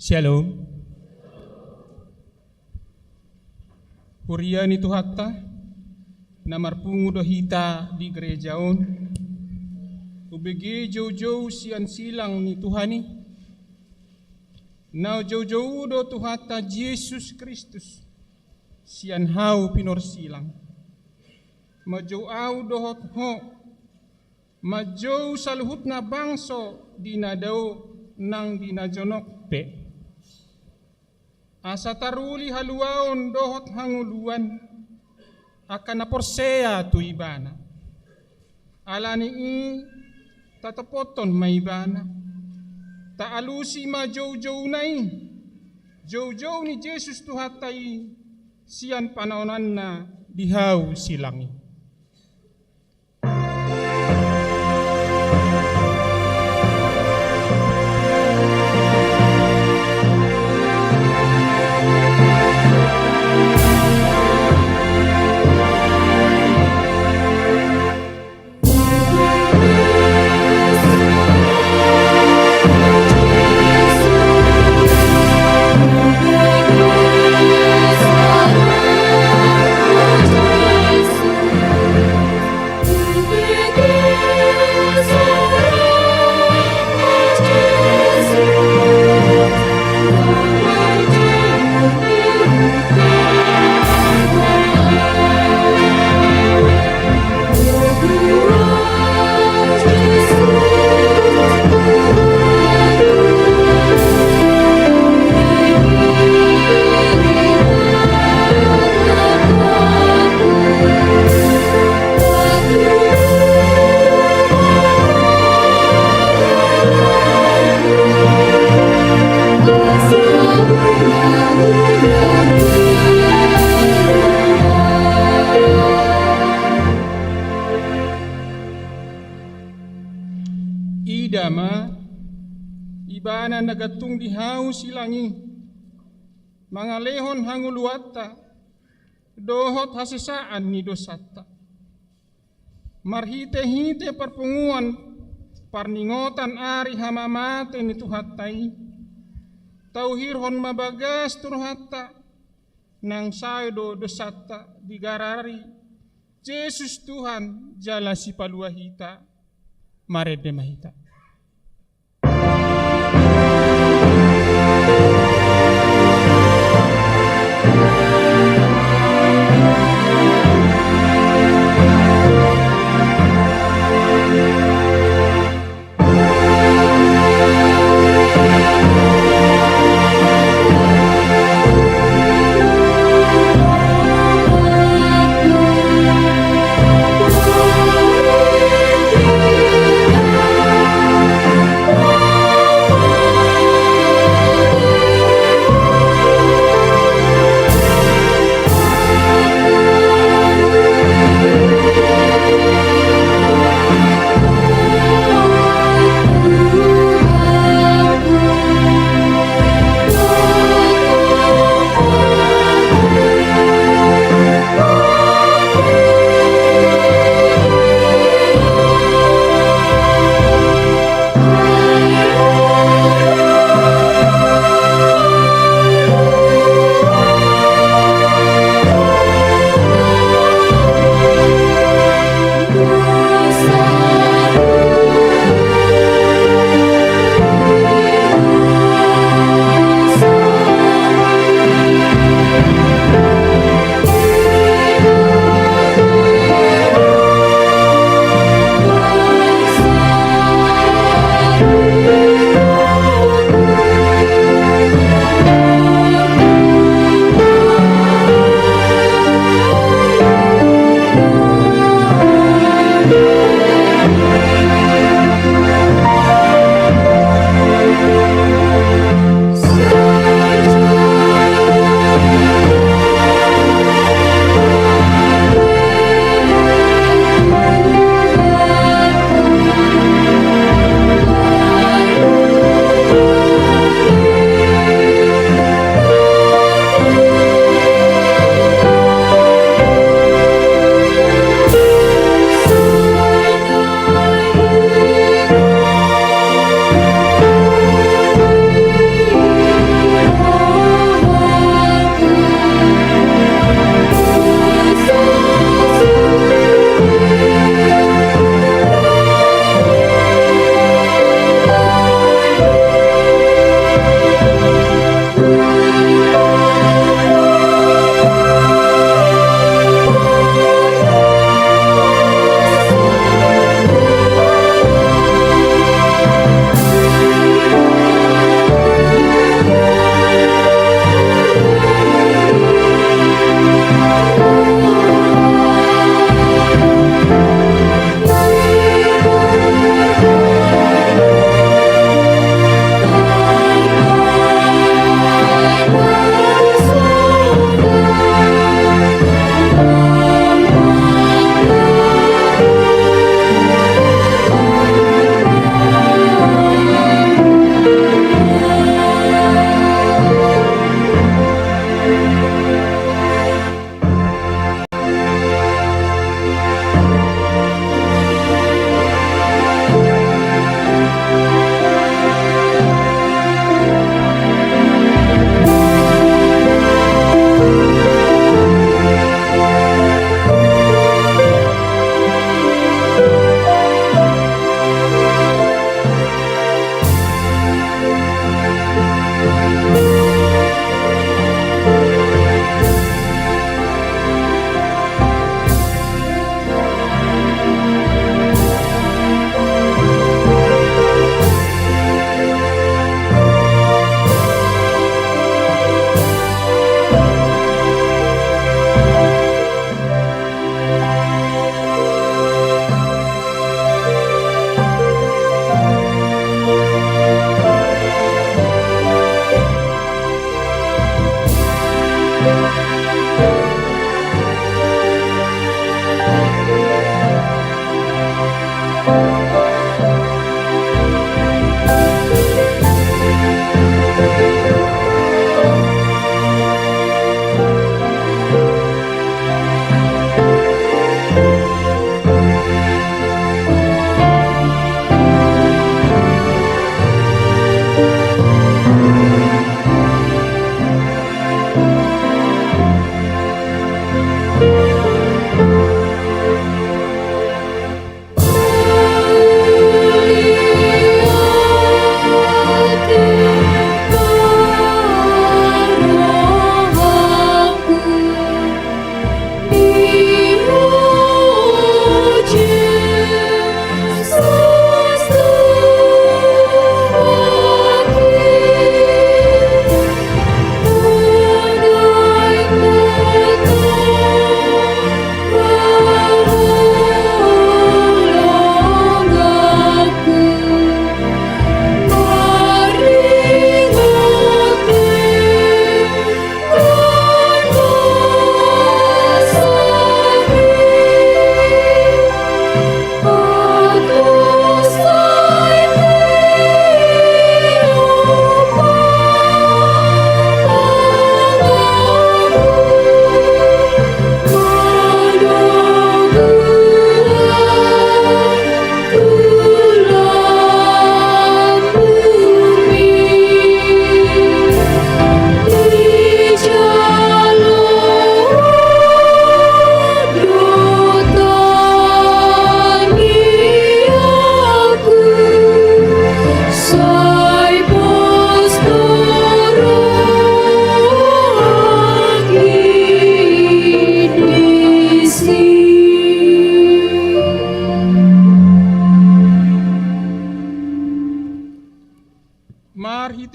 Shalom. Purian itu hatta namarpungu do hita di gerejaon. Ubege jauh-jauh sian silang ni Tuhani. Nau jauh-jauh do tuhata Yesus Kristus sian hau pinor silang. Majau au dohot ho. Majau saluhut na bangso dinadao nang dinajonok pe. Asa taruli haluaon dohot hanguluan akan naporsea tu ibana. Alani i tatapoton maibana. Ta alusi ma jauh-jauh nai. Jauh-jauh ni Yesus tuhatai sian panaonan na dihau silangi. Idama ibana nagatung dihau silangi mga lehon hanguluata dohot hasisaan ni dosata marhite-hite perpunguan parningotan ari hamamate ni tuhatai tauhirhon mabagas turhata nang saydo dosata digarari Yesus Tuhan jala si paluahita marede mahita.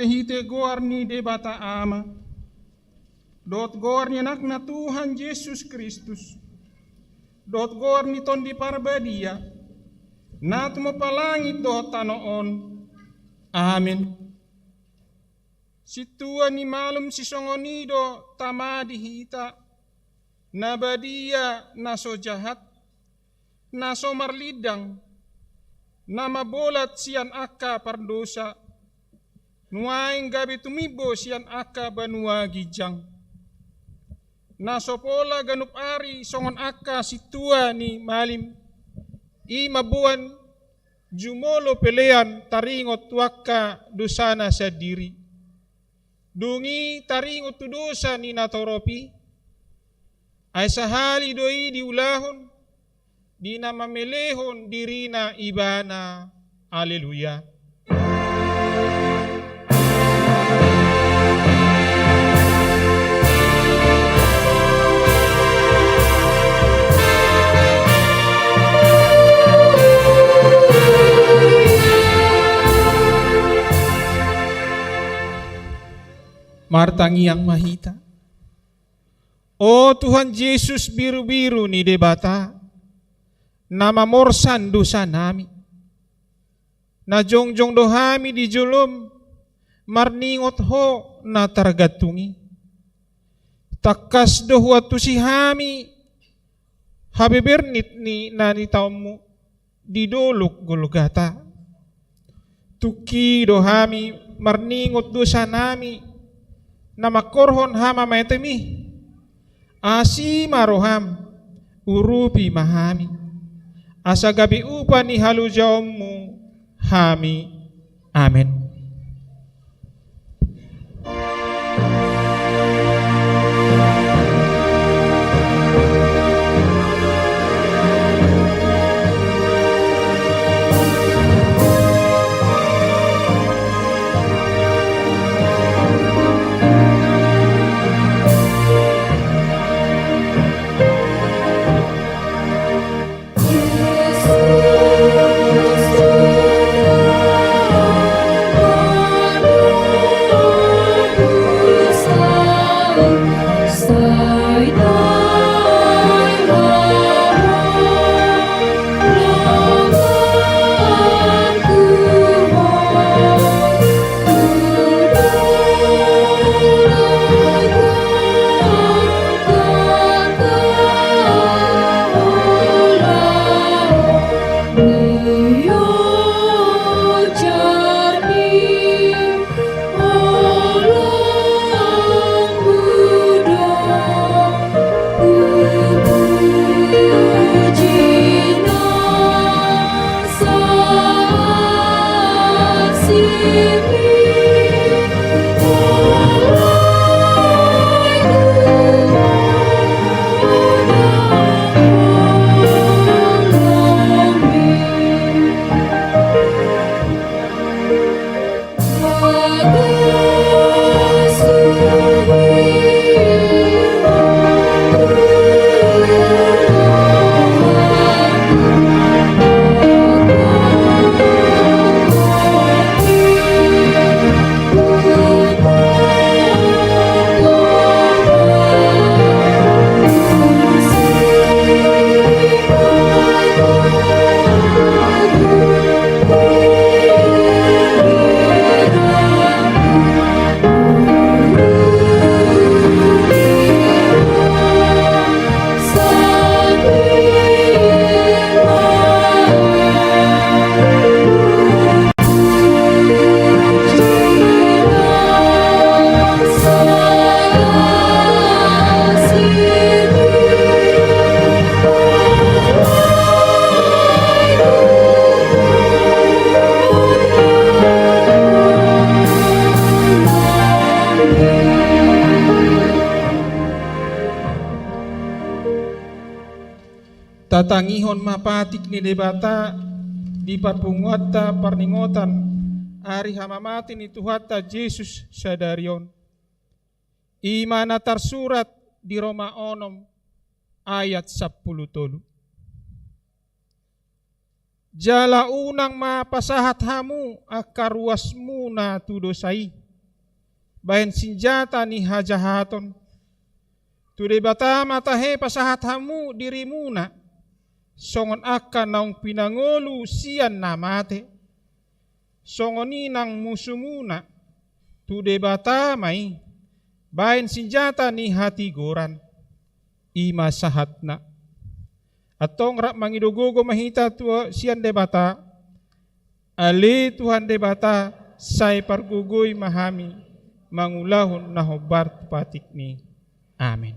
hite goar ni debata ama. Dot goar ni anak na Tuhan Yesus Kristus. Dot goar ni ton di parbadia. Nat mo palangit do tanoon. Amen. Si Tuhan ni malum si songonido tama dihita. Nabadia naso jahat. Naso marlidang. Na mabolat siyan akka pardosa. Nuaing gabi tumibo siyan akka banua gijang. Nasopola ganup ari songon akka si tua ni malim. I mabuan jumolo pelean taringot wakka dosana sa diri. Dungi taringot tu dosa ni natoropi. Ay sahali doi diulahon. Di na mamelehon dirina ibana. Aleluya. Martangi yang mahita. Oh Tuhan Yesus biru-biru ni debata. Nama morsan dosa nami. Na jongjong dohami di julum. Marningot ho na targatungi. Takas dohwa tusihami. Habibernit ni nanitaumu. Didoluk Golgata. Tuki dohami marningot dosa nami. Nama korhon hama maitemi asi maroham urupi mahami asa gabi upa ni halu jaumu hami. Amen. Tatangihon mapatik ni debata di parpunguata parningotan ari hamamati ni Tuhata Yesus sadarion. Imana tersurat di Roma 6 ayat 10. Jala unang mapasahat hamu akaruasmu na tudosai. bahen senjata ni hajahaton. Tu debata matahe pasahat hamu dirimu na, songon akan naung pinangolu sian namate. Songoni nang musumuna, tu debata mai, bahen senjata ni hati goran, ima sahatna. Atong rap mangidogogo mahita tua sian debata, ali Tuhan debata, say pargugoy mahami, mangulahon na hobar patik ni. Amin.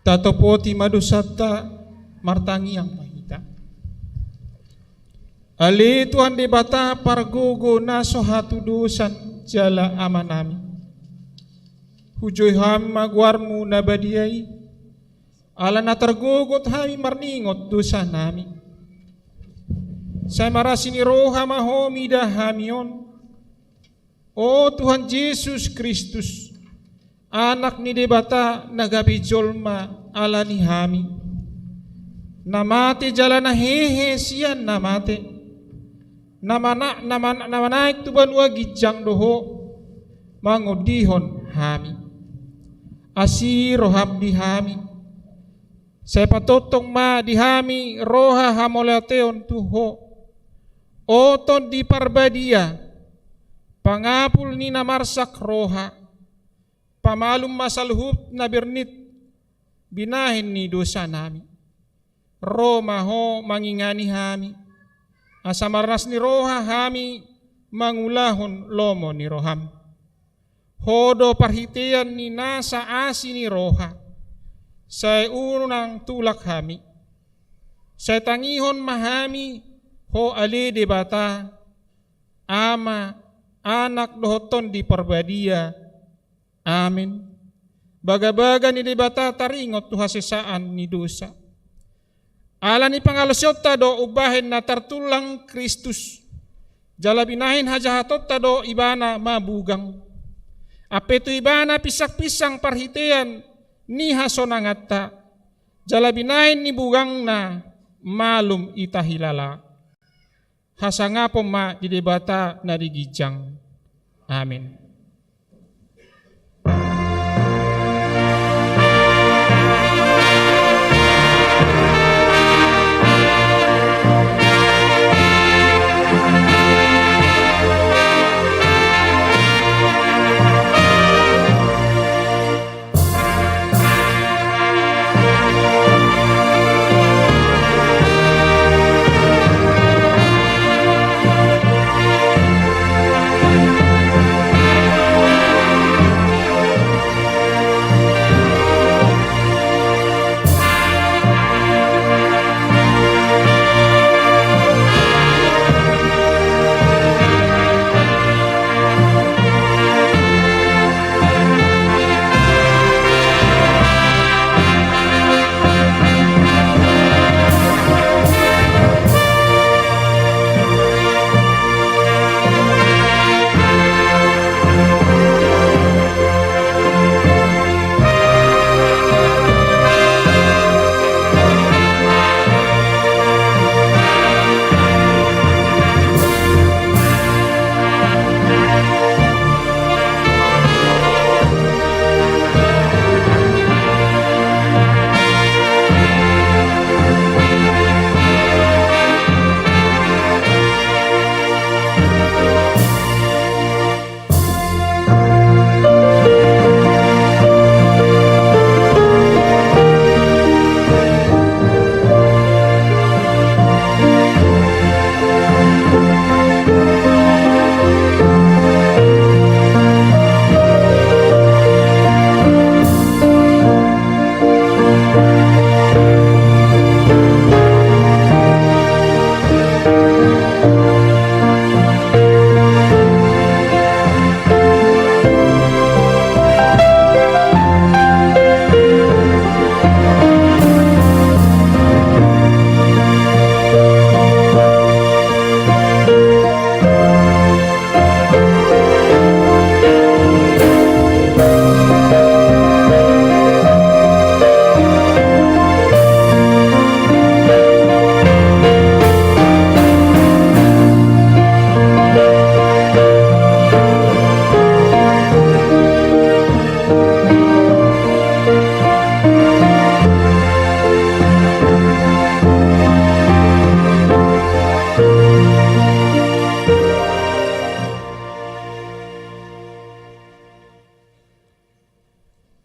Tatopoti madusata martangi yang mahita. Ali Tuhan debata pargogo naso hatu dosan jala amanami. Hujoy ham magwarmu nabadiai Ala na tergugot hami marningot dosa nami. Saya marasi ni roha mahomi dah hamion. O Tuhan Yesus Kristus, anak ni debata nagabi jolma ala ni hami. Namate jalan hehe sian namate. Namanaik tuban wagi jang doho mangodihon hami. Asi roham di hami. Saya patotong ma di hami roha hamolateon tuho. Oton di parbadia. Pangapul ni namarsak roha, pamalum masalhub na bernit, binahin ni dosa nami. Roma ho mangingani hami, asamarnas ni roha hami mangulahon lomo ni roham. Hodo parhitian ni nasa asi ni roha, say unang tulak hami. Say tangihon mahami ho ali debata, ama anak dohoton di perbadia. Amin. Baga-baga ni debata taringot tu hasesaan ni dosa. Ala ni pangalasyot do ubahin na tartulang Kristus. Jalabinahin hajahatot do ibana mabugang. Apetu ibana pisak-pisang parhitean ni hasonangata. Jalabinahin ni bugang na malum itahilala. Hasangapo ma di debata na digijang. Amin.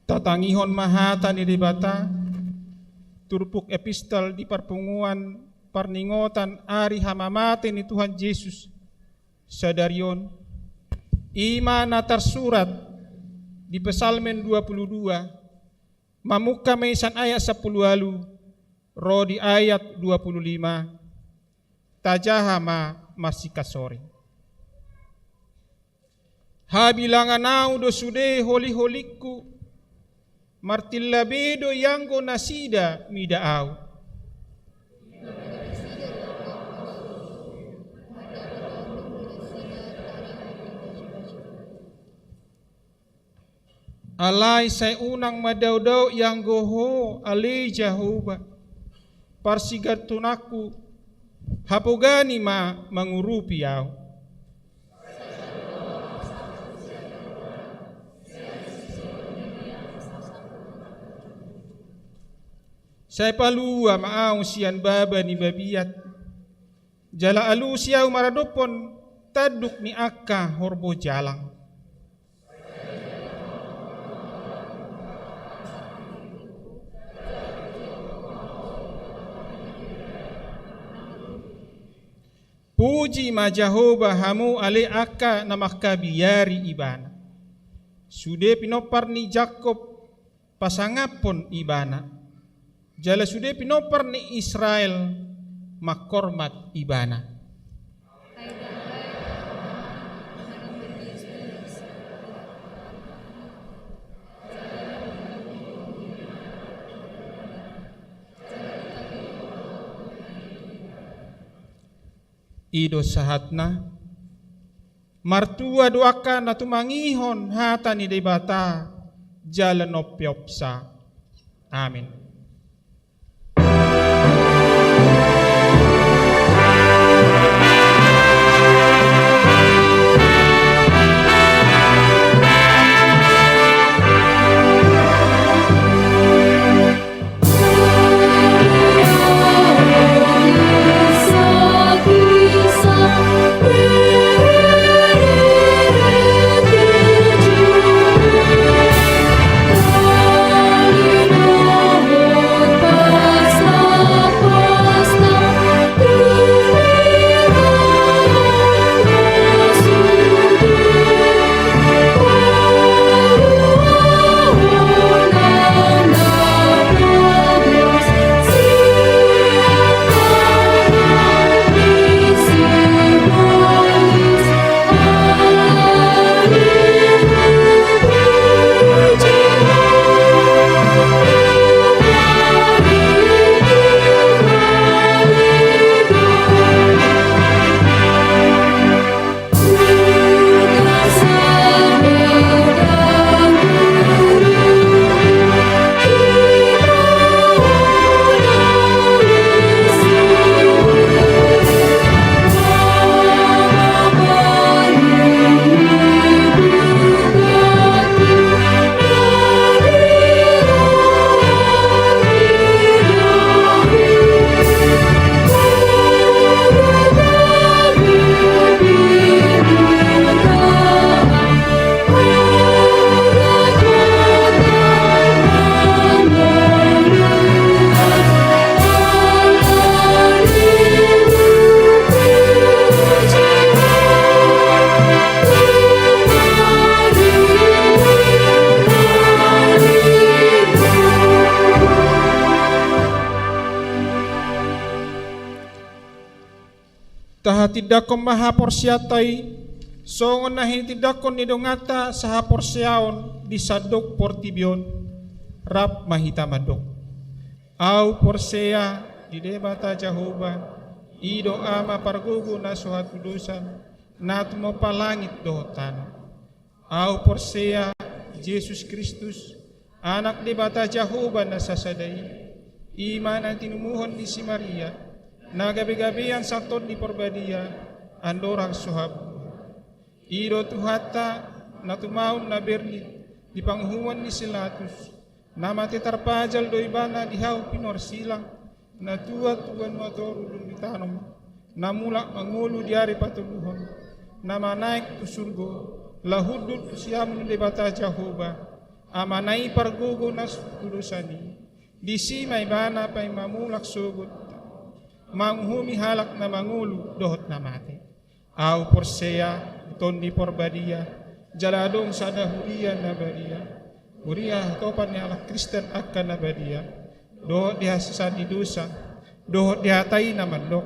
Tatangihon mahata ni debata, turpuk epistel di perpunguan parningotan ari hamamate ni Tuhan Yesus sadarion. Ima na tersurat di Psalmen 22, mamuka meisan ayat 10 alu, ro di ayat 25, tajahama masih kasori. Habilangan au do sude holi-holiku, martillabedo yango nasida midaau. Alay say unang madawdaw yang goho alay Jehovah parsigat tunaku hapugani mangurupi yaw. Say palua maaw siyan baba ni babiyat jala alu siyaw maradopon taduk ni akka horbo jalang. Puji ma Jehovah hamu ale akka na makabiyari ibana. Sude pinopar ni Jakob pasangapon ibana. Jala sude pinopar ni Israel makormat ibana. Ido sahatna martua doaka na tumangihon hata ni debata jalan opyopsa. Amin. Tidakon maha porsiatay songon na hinitidakon ni dongata sa porsiaon di sadok portibion rap mahita madok au porsea di debata Jehovah ido ama pargugu na suhat kudusan nat mo palangit dotan au porsea Jesus Kristus anak debata Jehovah na sasadai iman ang tinumuhon ni si Maria na gabi-gabian sakton di porbadia andorang suhab iro tuhata na tumaon na berlit di panghuman ni Silatus na matitarpajal do ibana dihaw pinorsilang na tuwan matoru lumitanom na mula mangulo diari patuluhon na manaik tu surgo lahudut siam ni debata Jehovah amanai pargugo nas kulusani di si may bana pay mamulak sugot manghumi halak na mangulu dohot na mati au porsea tondi porbadia jaladong sada hurian na badia huria topan ni alak Kristen akan na badia dohot dihasasan di dosa dohot dihatai na mandok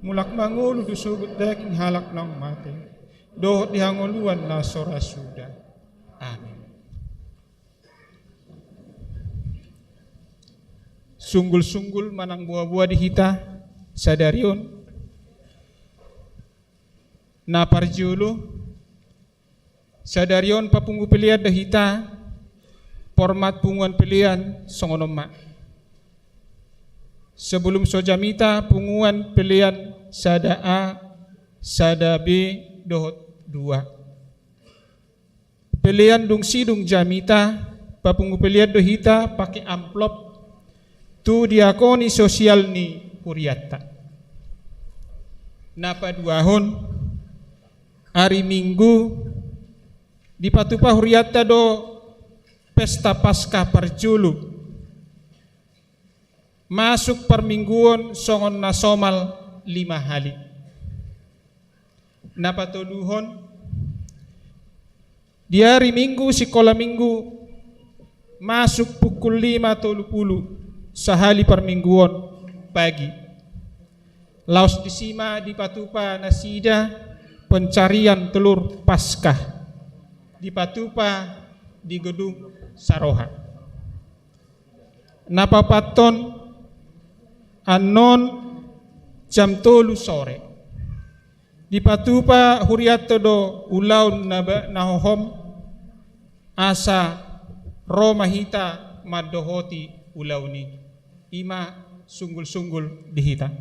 mulak mangulu dusugot daging halak ng mati dohot dihanguluan na sorasuda. Amin. sunggul-sunggul manang buah-buah di hita sadarion na parjulu sadarion papunggu pilihan da hita format punguan pilihan songonoma sebelum sojamita punguan pilihan sada A sada B dohot 2 pilihan dung sidung jamita papunggu pilihan do hita pakai amplop tu diakoni sosial ni huriatta napa 2 hon hari Minggu di patupa huriatta do pesta pasca parjulu masuk permingguan songon nasomal 5 hari napa toluhon di hari Minggu sekolah Minggu masuk pukul 5.30 sehari permingguan pagi laos disima di patupa nasida pencarian telur Paskah di patupa di gedung Saroha napa paton anon jam 3 sore di patupa huriato do ulaun nahohom asa Roma hita madohoti ulauni ima sunggul-sunggul di hita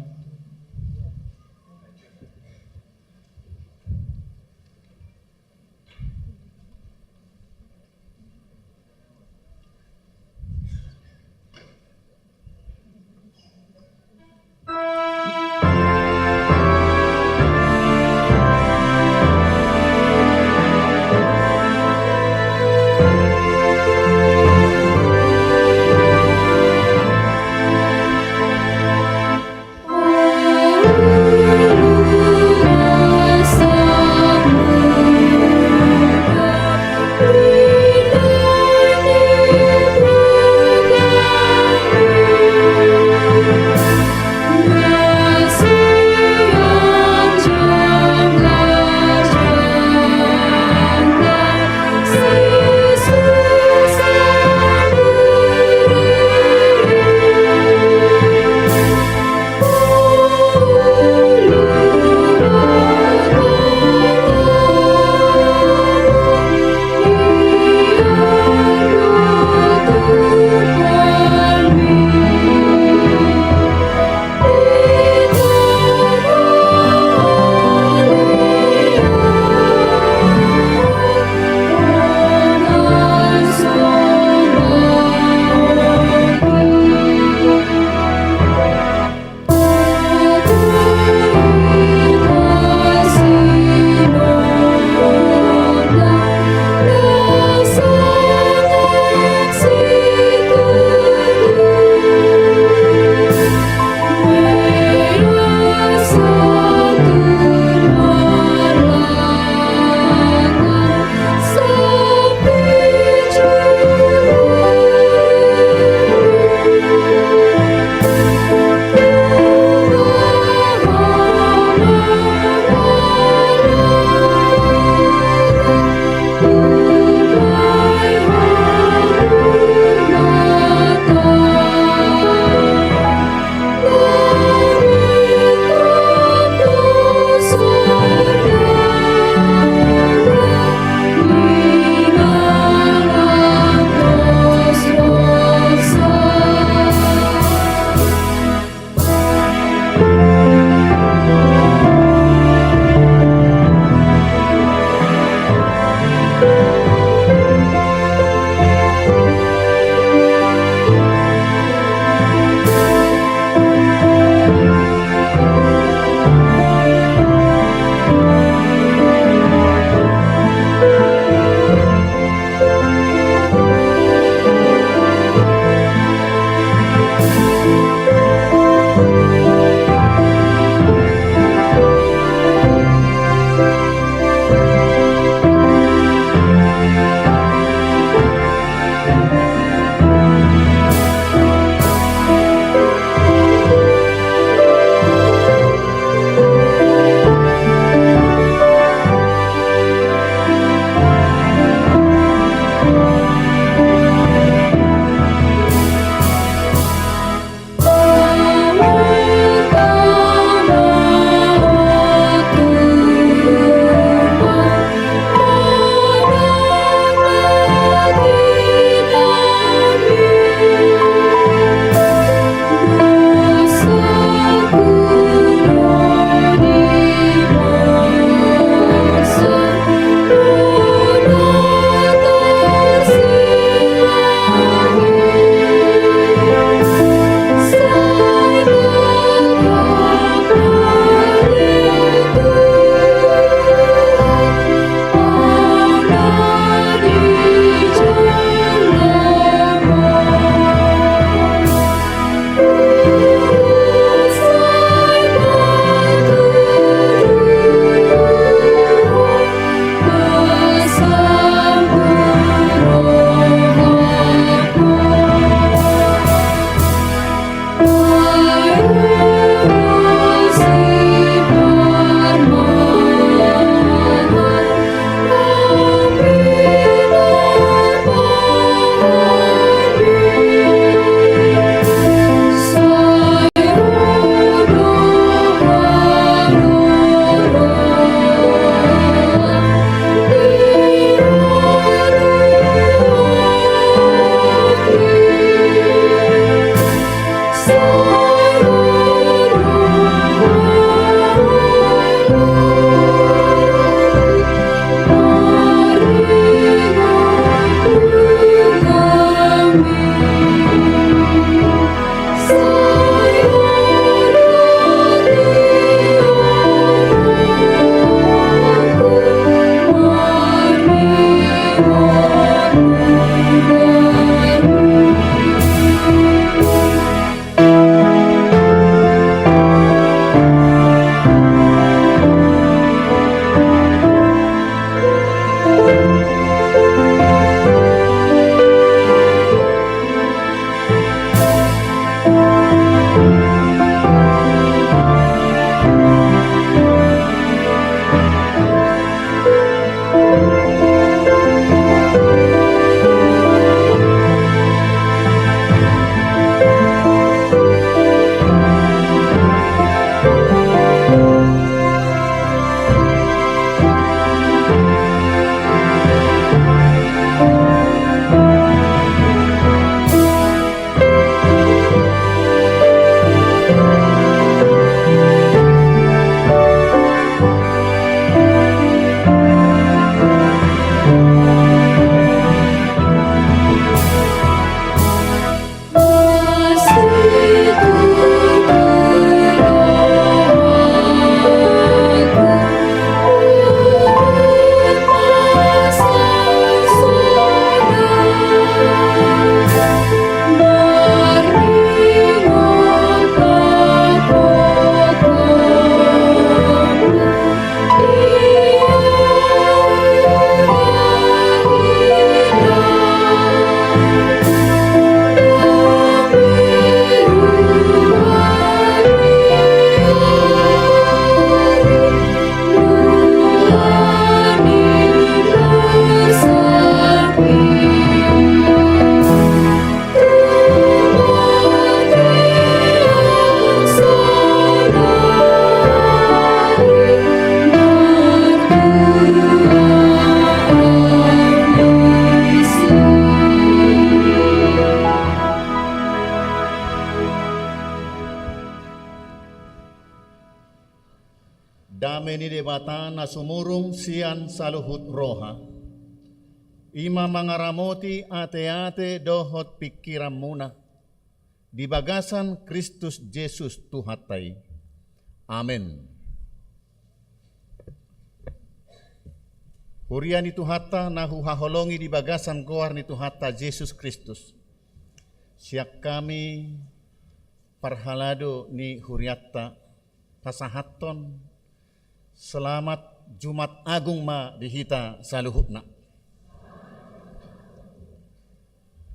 Dame ni debata na sumurong siyan sa luhut roha. Ima mangaramoti ate-ate dohot pikiran muna. Di bagasan Kristus Jesus Tuhatay. Amen. Hurian ni Tuhata na huhaholongi di bagasan goar ni Tuhata Jesus Kristus. Siak kami parhalado ni huriatta pasahaton selamat Jumat Agung ma dihita saluhutna.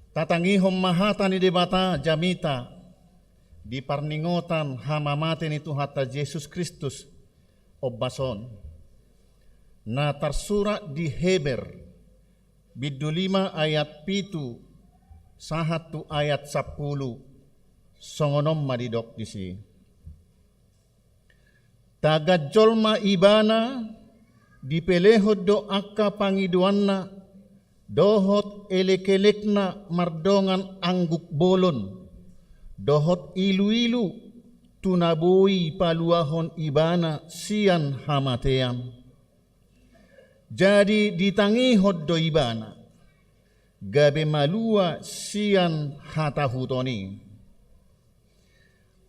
Tatangihom mahata ni debata jamita di parningotan hamamate ni Tuhata Yesus Kristus obbason na tersurat di Heber biddu 5 ayat 7 sahatu ayat 10 songonom madidok disi. Tagajolma ibana dipelehod do akka pangiduanna dohot elekelekna mardongan angguk bolon dohot ilu-ilu tunaboi paluahon ibana sian hamatean. Jadi ditangihod do ibana gabe malua sian hatahutoni.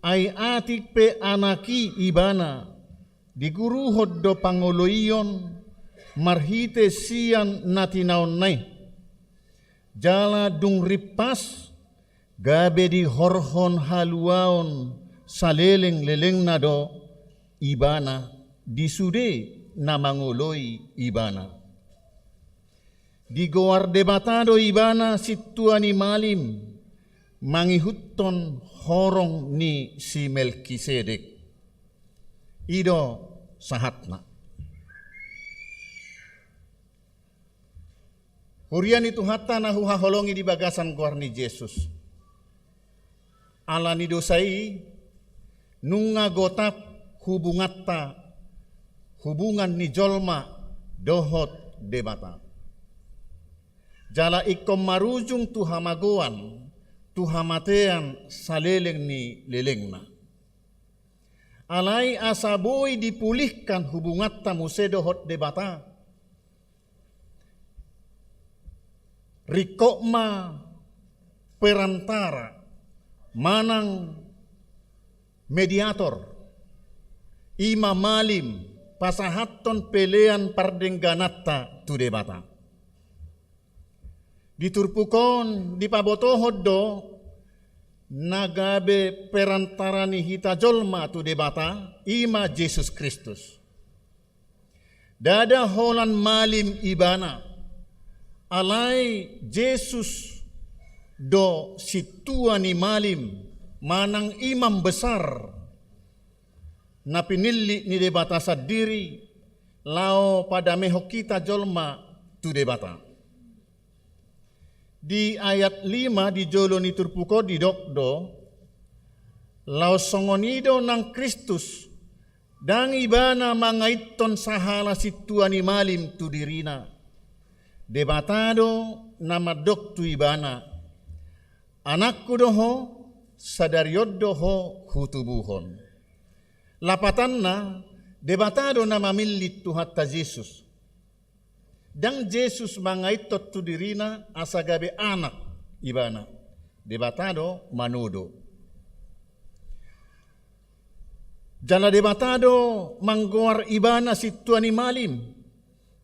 Ay atik pe anaki ibana diguruhod do pangoloiyon marhite sian natinaon nay. Jala dung ripas gabe di horhon haluaon saleleng leleng na do ibana disude na mangoloi ibana. Di goar debatado ibana situani malim mangihutton horong ni si Melkisedek. Ido sahatna. Hurian itu hatta na huhaholongi di bagasan goar ni Yesus. Ala ni dosai nunga gotap hubungan ni jolma dohot debata. Jala ikom marujung tuhamagoan tuhamatean saleleng ni lelengna. Alai asaboy dipulihkan hubungatta musedohot debata. Rikokma perantara manang mediator ima malim pasahatton pelean pardenganatta tu debata. Diturpukon dipabotohod do nagabe perantara ni hita jolma tu debata ima Jesus Kristus. Dada holan malim ibana alai Jesus do situa ni malim manang imam besar na pinili ni debata sadiri lao pada mehok kita jolma tu debata. Di ayat 5 di jolo ni turpuko di dokdo lao songonido nang Kristus dang ibana mangaiton sahala situani malim tu dirina debatado nama dok tu ibana anakku doho sadariod doho hutubuhon lapatanna debatado nama milit Tuhatta Yesus. Dang Jesus mangaitot tu dirina asagabe anak ibana. Debatado manudo. Jala debatado manggoar ibana si tuani malim.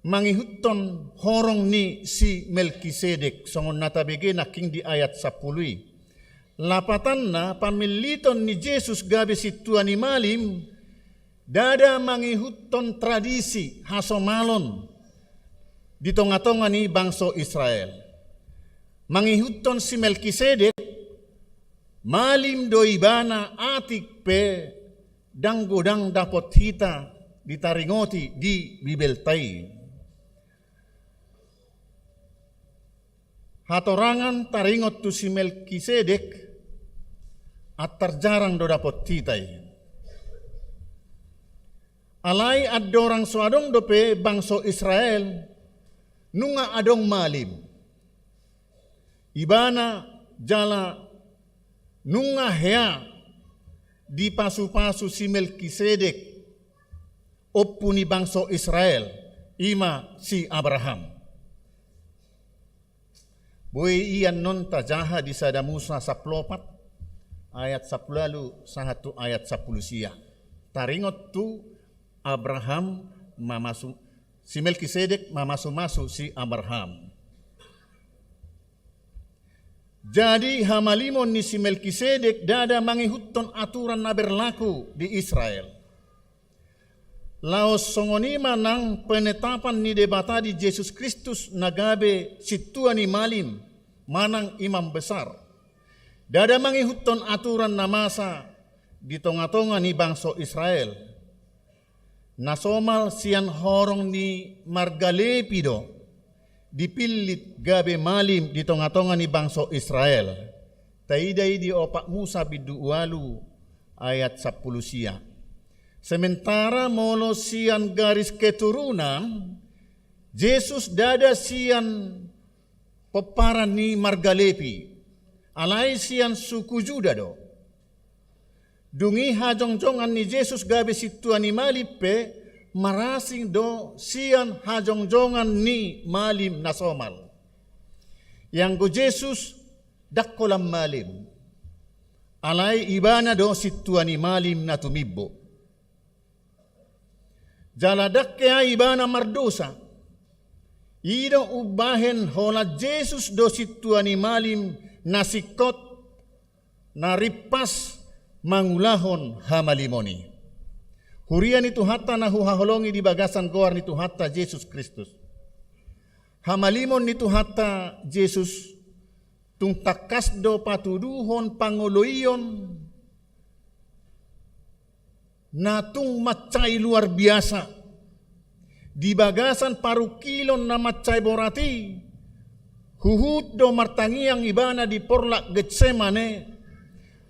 Mangihuton horong ni si Melkisedek. Songon natabege naking di ayat 10. Lapatan na pamiliton ni Jesus gabe si tuani malim. Dada mangihuton tradisi hasomalon. Di tonga-tonga ni bangsa Israel. Mangihuton si Melkisedek malim do ibana atik pe danggodang dapot hita ditaringoti di bibeltai. Hatorangan taringot tu si Melkisedek at terjarang do dapot hitai. Alai adorang suadong dope bangsa Israel nunga adong malim. Ibana jala nunga hea di pasu-pasu si Melkisedek oppu ni bangsa Israel, ima si Abraham. Boy iyan non tajaha di sada Musa 14 ayat 10 sahatu ayat 10 siya. Taringot tu Abraham mamasu si Melkisedek mamasu-masu si Abraham. Jadi hamalimon ni si Melkisedek dada mangihutton aturan na berlaku di Israel. Laos songonima nang penetapan ni debata di Yesus Kristus nagabe situa ni malim manang imam besar. Dada mangihutton aturan na masa di tonga-tonga ni bangsa Israel. Nasomal sian horong ni margalepido dipilit gabe malim di tonga-tonga ni bangsa Israel. Taidai di opak Musa bidualu ayat 10 siya. Sementara molo sian garis keturunan, Yesus dada sian peparan ni margalepi. Alai sian suku Juda do. Dungi hajong-jongan ni Yesus gabe situa ni malipe, marasing do sian hajong-jongan ni malim nasomal. Yang go Yesus dakkolam malim. Alai ibana do situa ni malim na tumibbo. Jaladak kaya ibana mardosa. Ido ubahen hola Yesus do situa ni malim na sikot na ripas mangulahon hamalimoni. Hurian itu hatta na huhaholongi di bagasan goar nitu hatta Yesus Kristus. Hamalimon nitu hatta Yesus tung takas do patuduhon pangoloion na tung macay luar biasa. Di bagasan parukilon na macay borati, huhut do martangiang ibana di porlak Getsemane,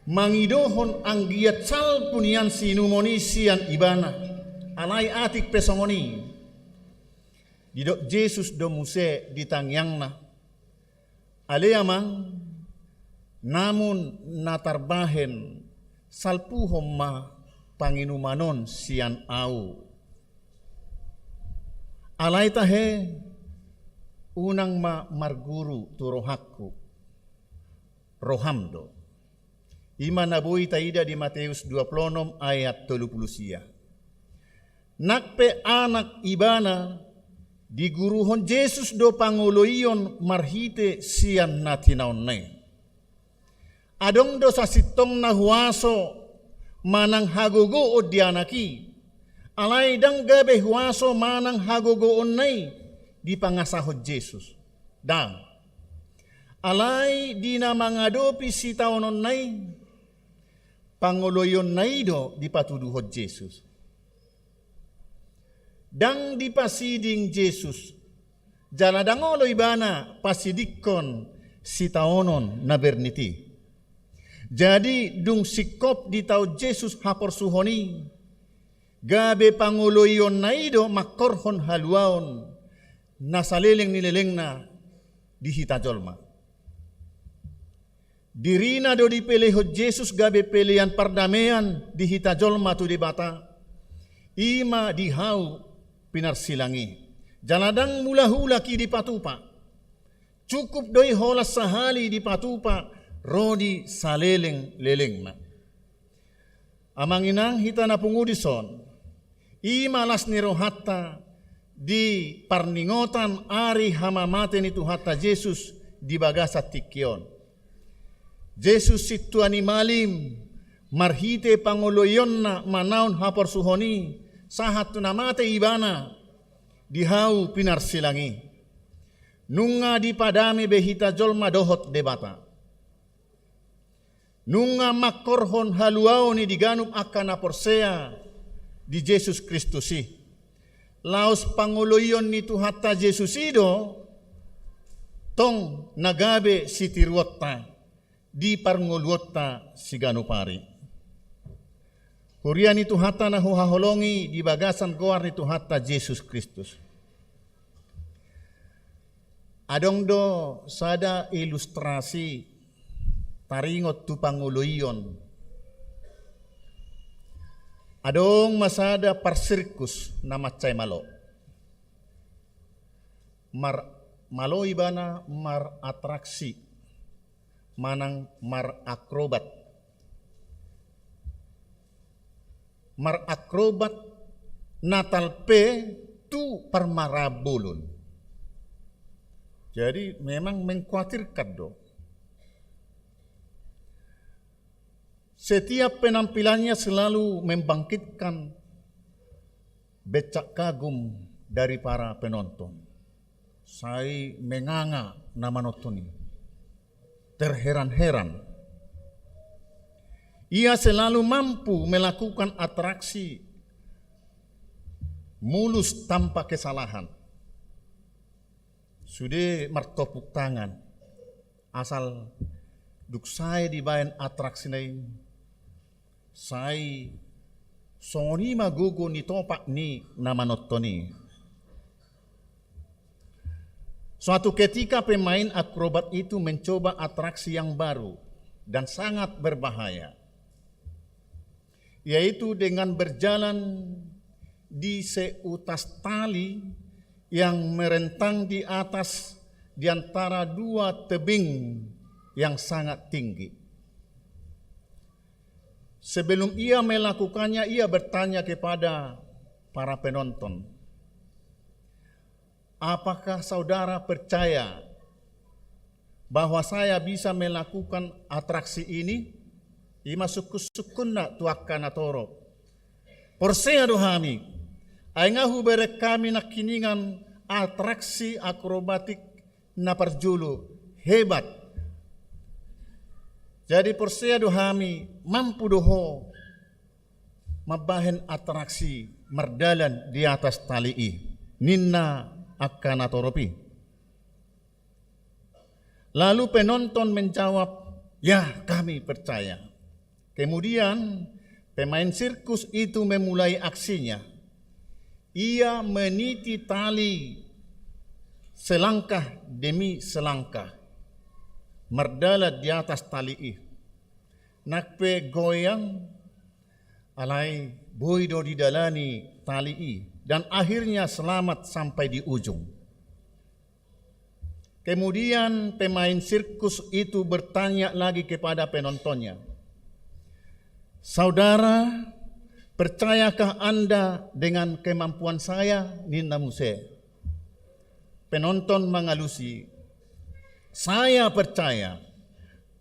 mangidohon ang giyatsal punian sinumoni sian ibana, alay atik pesongoni. Didok Yesus do muse ditangyang na, aleyamang namun natarbahen salpuhom ma panginumanon sian au. Alay tahe unang marguru turohakku rohamdo. Ima nabuhi taida di Mateus 26 ayat 30 siya. Nakpe anak ibana di guruhon Yesus do panguloiyon marhite sian na tinaunay. Adong do sa sitong na huwaso manang hagugo o dianaki. Alay dang gabe huwaso manang hagugoon nay di pangasahod Yesus. Dang. Alay di na mangadopi si taonon nay panguloyon nay do di patuduhod Yesus. Dang di pasiding Yesus. Jaladangolo ibana pasidikon si taonon na berniti. Jadi dung sikop di tao Yesus hapor suhoni. Gabe panguloyon na ido makorhon haluaon nasaleleng nileleng na dihita jolma. Dirina do dipelehod Yesus gabe pelehan pardamean dihita jolma tu dibata. Ima dihau pinarsilangi. Jaladang mula-hula ki di patupa. Cukup doi holas sahali di patupa rodi saleleng leleng na. Amanginang hita na pungudison. Imalas ni rohatta di parningotan ari hamamate ni hatta Yesus di bagasa tikyon. Yesus situa ni malim marhite panguloyon na manaon hapor suhoni sahat tu namate ibana dihau pinarsilangi. Nunga di padami behita jolma dohot debata. Nunga makorhon haluao ni diganum akan aporsea di Yesus Kristusi. Laos panguloyon ni hatta Yesus ido tong nagabe si tirwota di parngulwota si ganupari. Hurian itu hatta na huhaholongi di bagasan goar ni hatta Yesus Kristus. Adong do sada ilustrasi taringot tu panguloyon. Adong masada parsirkus na macay malo. Malo ibana mar atraksi, manang mar akrobat. Mar akrobat natalpe tu parmarabulun. Jadi memang mengkhawatirkan do. Setiap penampilannya selalu membangkitkan becak kagum dari para penonton. Saya menganga nama nonton, terheran-heran. Ia selalu mampu melakukan atraksi mulus tanpa kesalahan. Sudah martopuk tangan, asal duk saya dibayan atraksi lain. Saya songoni magugo ni topak ni nama notoni. Suatu ketika pemain akrobat itu mencoba atraksi yang baru dan sangat berbahaya, yaitu dengan berjalan di seutas tali yang merentang di atas di antara dua tebing yang sangat tinggi. Sebelum ia melakukannya, ia bertanya kepada para penonton, apakah saudara percaya bahwa saya bisa melakukan atraksi ini? Ima suku-sukunna tuakana toro. Porsea dohami, aingahu berek kami nakiningan atraksi akrobatik na parjulu hebat. Jadi Porsea dohami mampu doho mabahen atraksi merdalan di atas tali ninna akan atoropi. Lalu penonton menjawab, ya kami percaya. Kemudian pemain sirkus itu memulai aksinya. Ia meniti tali selangkah demi selangkah, merdalat di atas tali nakpe goyang alai boido didalani tali dan akhirnya selamat sampai di ujung. Kemudian pemain sirkus itu bertanya lagi kepada penontonnya, saudara, percayakah Anda dengan kemampuan saya, Ninna Muse? Penonton mengalusi, saya percaya,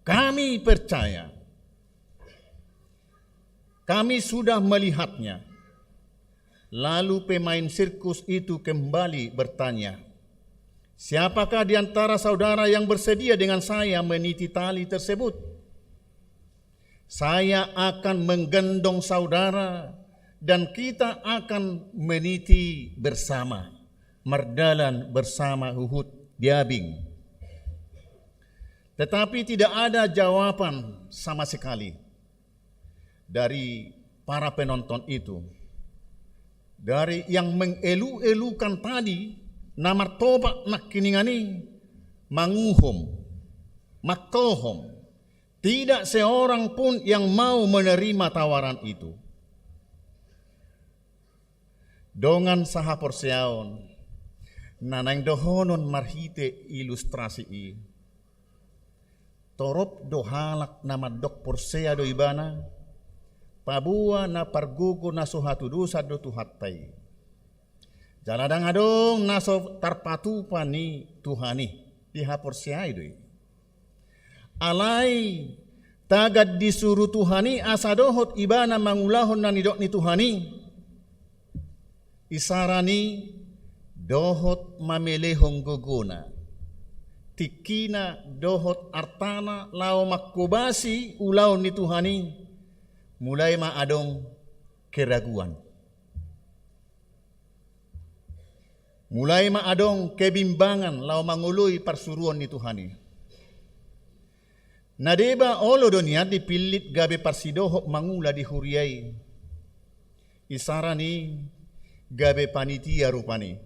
kami percaya. Kami sudah melihatnya. Lalu pemain sirkus itu kembali bertanya, siapakah di antara saudara yang bersedia dengan saya meniti tali tersebut? Saya akan menggendong saudara dan kita akan meniti bersama, merdalan bersama Uhud Diabing. Tetapi tidak ada jawaban sama sekali dari para penonton itu. Dari yang mengelu-elukan tadi, namar toba nak kiningani, manguhum, maktohom. Tidak seorang pun yang mau menerima tawaran itu. Dongan saha porseaon, nanang dohonon marhite ilustrasi i. Torop dohalak nama dok porsea do ibana, pabua na pargugo na suhatu dusa do tuhattai. Jaladang adong naso tarpatupa ni Tuhani piha porsea idoi. Alai tagad disuruh Tuhani asadohot ibana mangulahon na nidok ni Tuhani. Isarani dohot mamelehong gogona. Tikina dohot artana lao makubasi ulaw ni Tuhani. Mulai maadong keraguan. Mulai maadong kebimbangan lao mangului parsuruan ni Tuhani. Nadeba olo donia dipilit gabe parsidohok mangula di huriai. Isarani gabe panitia rupani.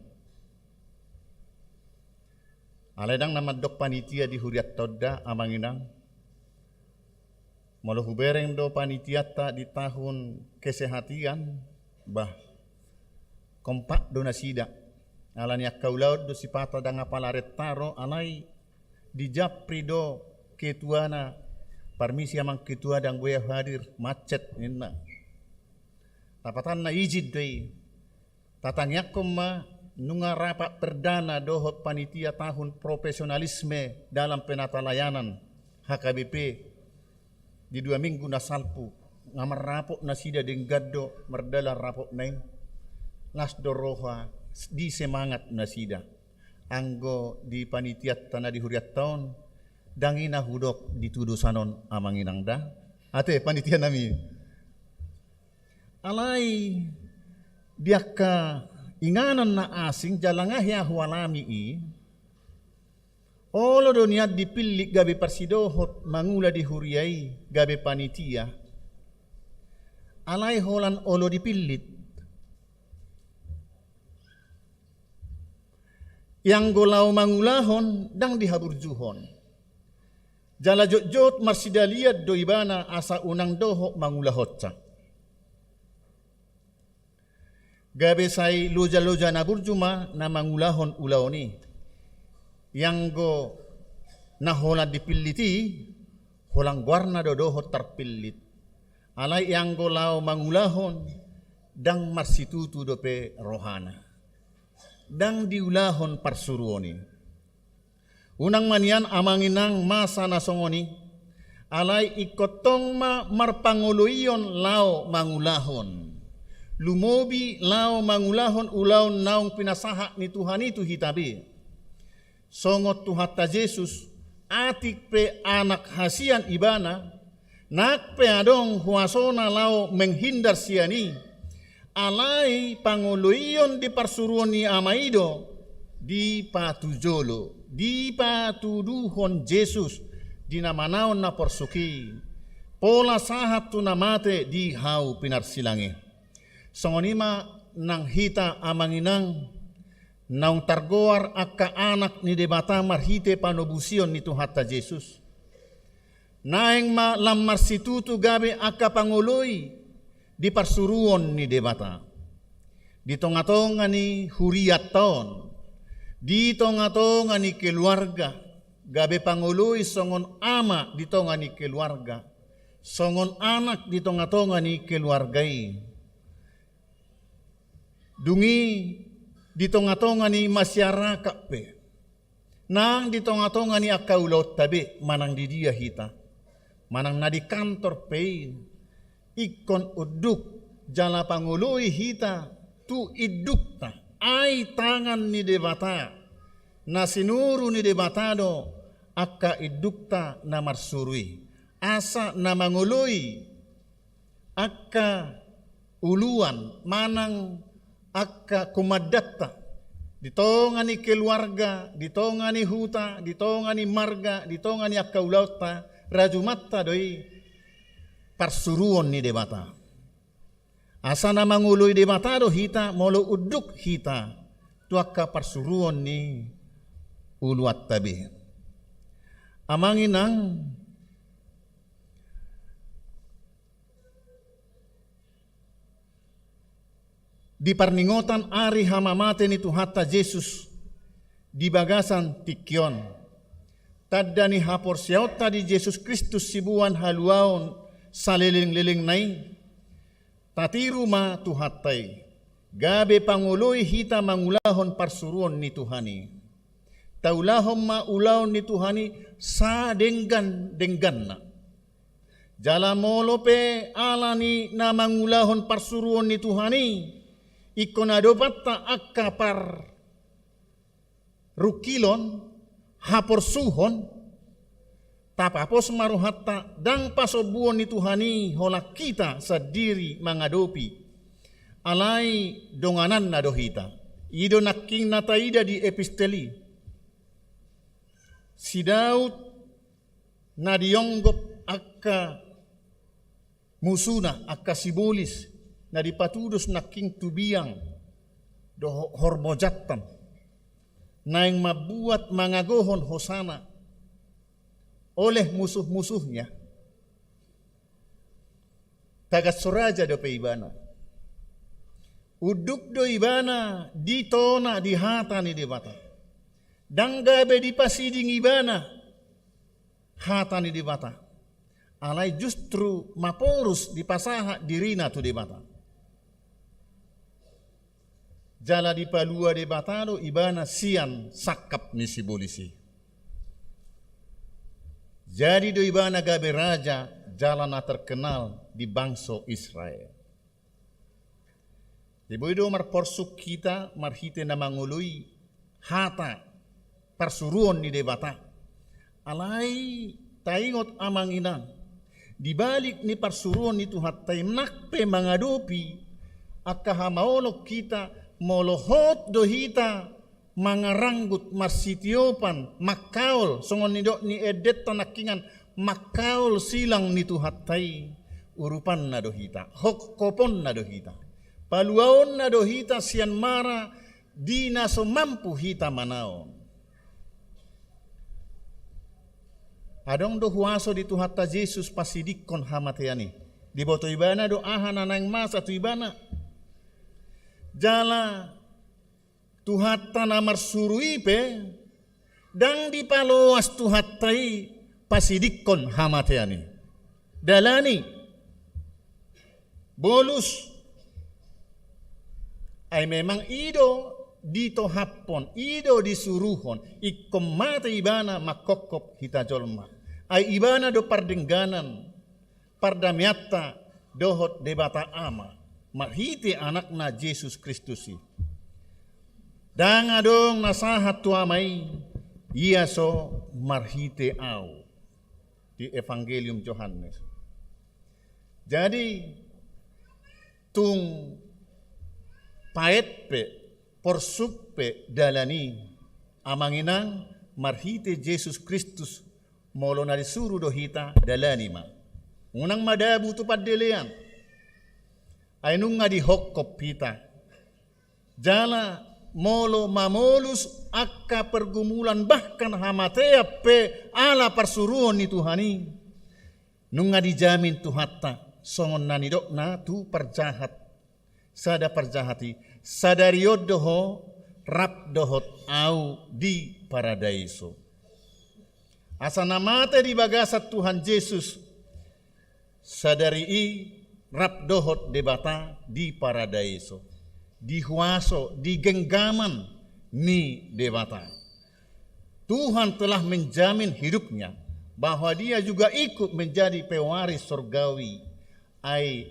Aledang nama dok panitia di huriat toda amanginang. Molo hubereng do panitiata di tahun kesehatian bah kompak do nasida alani akaulaud do sipata danga palaret taro alai di japri do ketuana permisi amang ketua dang boya hadir macet ninna tapatan na ijid doi tatangyakom ma nunga rapat perdana dohot panitia tahun profesionalisme dalam penata layanan HKBP di 2 minggu na salpu ngamar rapok na sida deng gaddo merdala rapok neng las doroha di semangat na sida anggo di panitia tanah di huriat tahun dangina hudok dituduh sanon amang inang da ate panitia nami alai diaka inganan na asing jalangah ya hualami olo dunia dipilih gabe persidohot mangula di huriai gabe panitia alai holan olo dipilih yang golau mangulahon dang dihaburjuhon jala jot marsidaliat doibana asa unang doho mangulahotca gabe sai loja-loja na burjuma na mangulahon ulaoni yang go na hola dipiliti holang warna dodoho terpilit alai yang go lau mangulahon dang marsitutu dope rohana dang diulahon parsuruoni unang manian amanginang masa nasongoni alai ikotong ma marpanguluion lau mangulahon lumobi lau mangulahon ulaun naung pinasaha ni Tuhan itu hitabe songot Tuhata Yesus atik pe anak hasian ibana nak pe adong huasona lau menghindar siani alai panguluion di parsuruan ni amaido di patujolo di patuduhon Yesus di namanaon na porsuki pola sahat tu namate di hau pinarsilange songonima nang hita amanginang naung targoar akka anak ni debata marhite panobusion ni Tuhata Yesus naeng ma lam marsitutu gabe akka pangului di parsuruon ni debata di tonga-tonga ni huriat taon di tonga-tonga ni keluarga gabe pangului songon ama di tonga ni keluarga songon anak di tonga-tonga ni keluargai dungi di tonga-tonga ni masyarakat pe nang di tonga-tonga ni akaulot tabe manang di dia hita manang na di kantor pe ikon uduk jala pangului hita tu idukta ai tangan ni debata na sinuru ni debatado akka idukta na marsurui asa na mangului akka uluan manang akka kumadatta ditongani keluarga ditongani huta ditongani marga ditongani akka ulauta rajumatta doi parsuruon ni debata asana mangului debata do hita molo uduk hita tuaka parsuruon ni uluat tabe amanginang di parningotan ari hamamate ni Tuhata Yesus di bagasan tikyon tadda ni hapor siauta di Yesus Kristus sibuan haluaon saliling-liling nai tatiru ma Tuhatai gabe pangului hita mangulahon parsuruon ni Tuhani taulahon ma ulaon ni Tuhani sa denggan na jala molope alani na mangulahon parsuruon ni Tuhani ikon adopatta akka par rukilon hapor suhon tapapos maruhatta dang pasobuon ni Tuhani hola kita sadiri mangadopi alai donganan na dohita ido naking nataida di episteli si Daud na dionggop akka musuna akka sibulis na dipatudos naking tubiang do hormojatan na yang mabuat mangagohon hosana oleh musuh-musuhnya tagas soraja do pe ibana. Uduk do ibana di tona di hata ni debata. Danggabe di pasiding ibana hata ni debata. Alai justru maporus di pasaha dirina tu debata. Jala di palua debata do ibana sian sakap ni si bolisi. Jadi do ibana gabe raja jalan terkenal di bangsa Israel. Ibu itu marporsuk kita marhite na mangului hata persuruan di debata. Alai taingot amang inang. Di balik ni persuruan itu hatai nakpe mangadopi akahamaolok kita molohot dohita mangaranggut marsitiopan makaul songon nidok ni edet tanakingan makaul silang nitu hatai urupan na dohita hokkopon na dohita paluaon na dohita sian mara di naso mampu hita manaon. Adong do huaso di tuhata Yesus pasidikon hamateani. Di boto ibana do aha nanang masa tu ibana. Jala tuhata namar surui pe dang di paloas tuhatai pasidikon hamateani. Dalani bolus ay memang ido dito hapon, ido disuruhon, ikom mata ibana makokop hita jolma. Ay ibana do pardengganan, pardamiata dohot debata ama, marhiti anak na Jesus Kristus. Danga dong nasahat tu amay, iya so marhiti au di Evangelium Yohanes. Jadi tung paet pe porsuk pe dalani amanginang marhite Jesus Kristus molo na disuru dohita dalani ma unang madabu tu padelean ay nung nga dihokkop hita jala molo mamolus akka pergumulan bahkan hamatea pe ala persuruan ni Tuhani nung nga dijamin tu hatta songon nanidok na tu perjahat sada perjahati sadariod doho rap dohot au di paradaiso. Asa namate di bagasat Tuhan Yesus sadari i rap dohot debata di paradaiso. Di huaso, di genggaman ni debata. Tuhan telah menjamin hidupnya bahwa dia juga ikut menjadi pewaris surgawi. Ai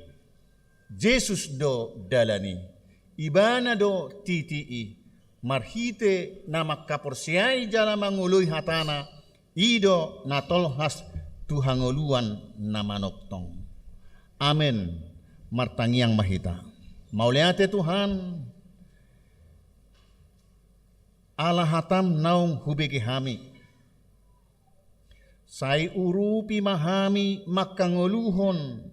Yesus do dalani. Ibana do titi marhite nama kaporsiai jala mangului hatana ido natolhas tuhangoluan namanoktong. Amin. Martangiang mahita. Mauliate Tuhan Allah hatam naung hubegi hami. Sai urupi mahami makangoluhon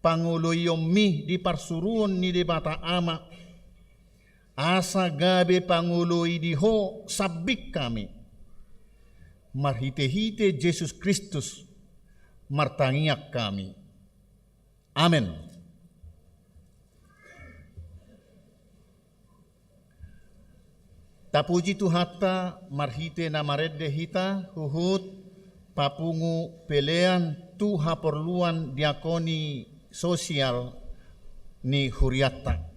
panguloyom mi di parsuruon ni debata ama asa gabe panguloy diho sabik kami marhite-hite Jesus Kristus martangiak kami. Amin. Tapuji Tuhata marhite namarede hita huhut papungu pelean tu haperluan diakoni sosial ni Huriatta.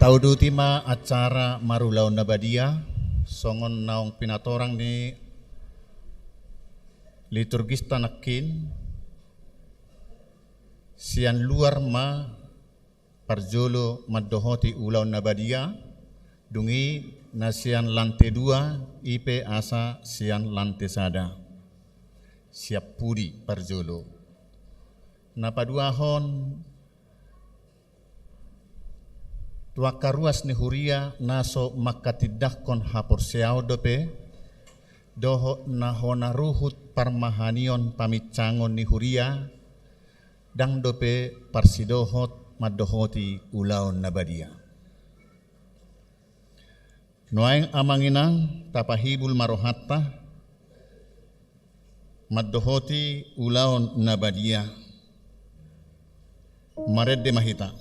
Taudutima acara marulaw na badia, songon naong pinatorang ni liturgista nakin, siyan luar ma parjolo maddohoti ulaw na badia, dungi na siyan lante dua, ipe asa siyan lante sada. Siap pudi parjolo. Napaduahon tuaka ruas ni huria naso makatidakon hapor siao dope doho nahona ruhut parmahanion pamicangon ni huria dang dope parsidohot madohoti ulaon nabadia. Noaeng amanginang tapahibul marohatta madohoti ulaon nabadia. Maredde mahita.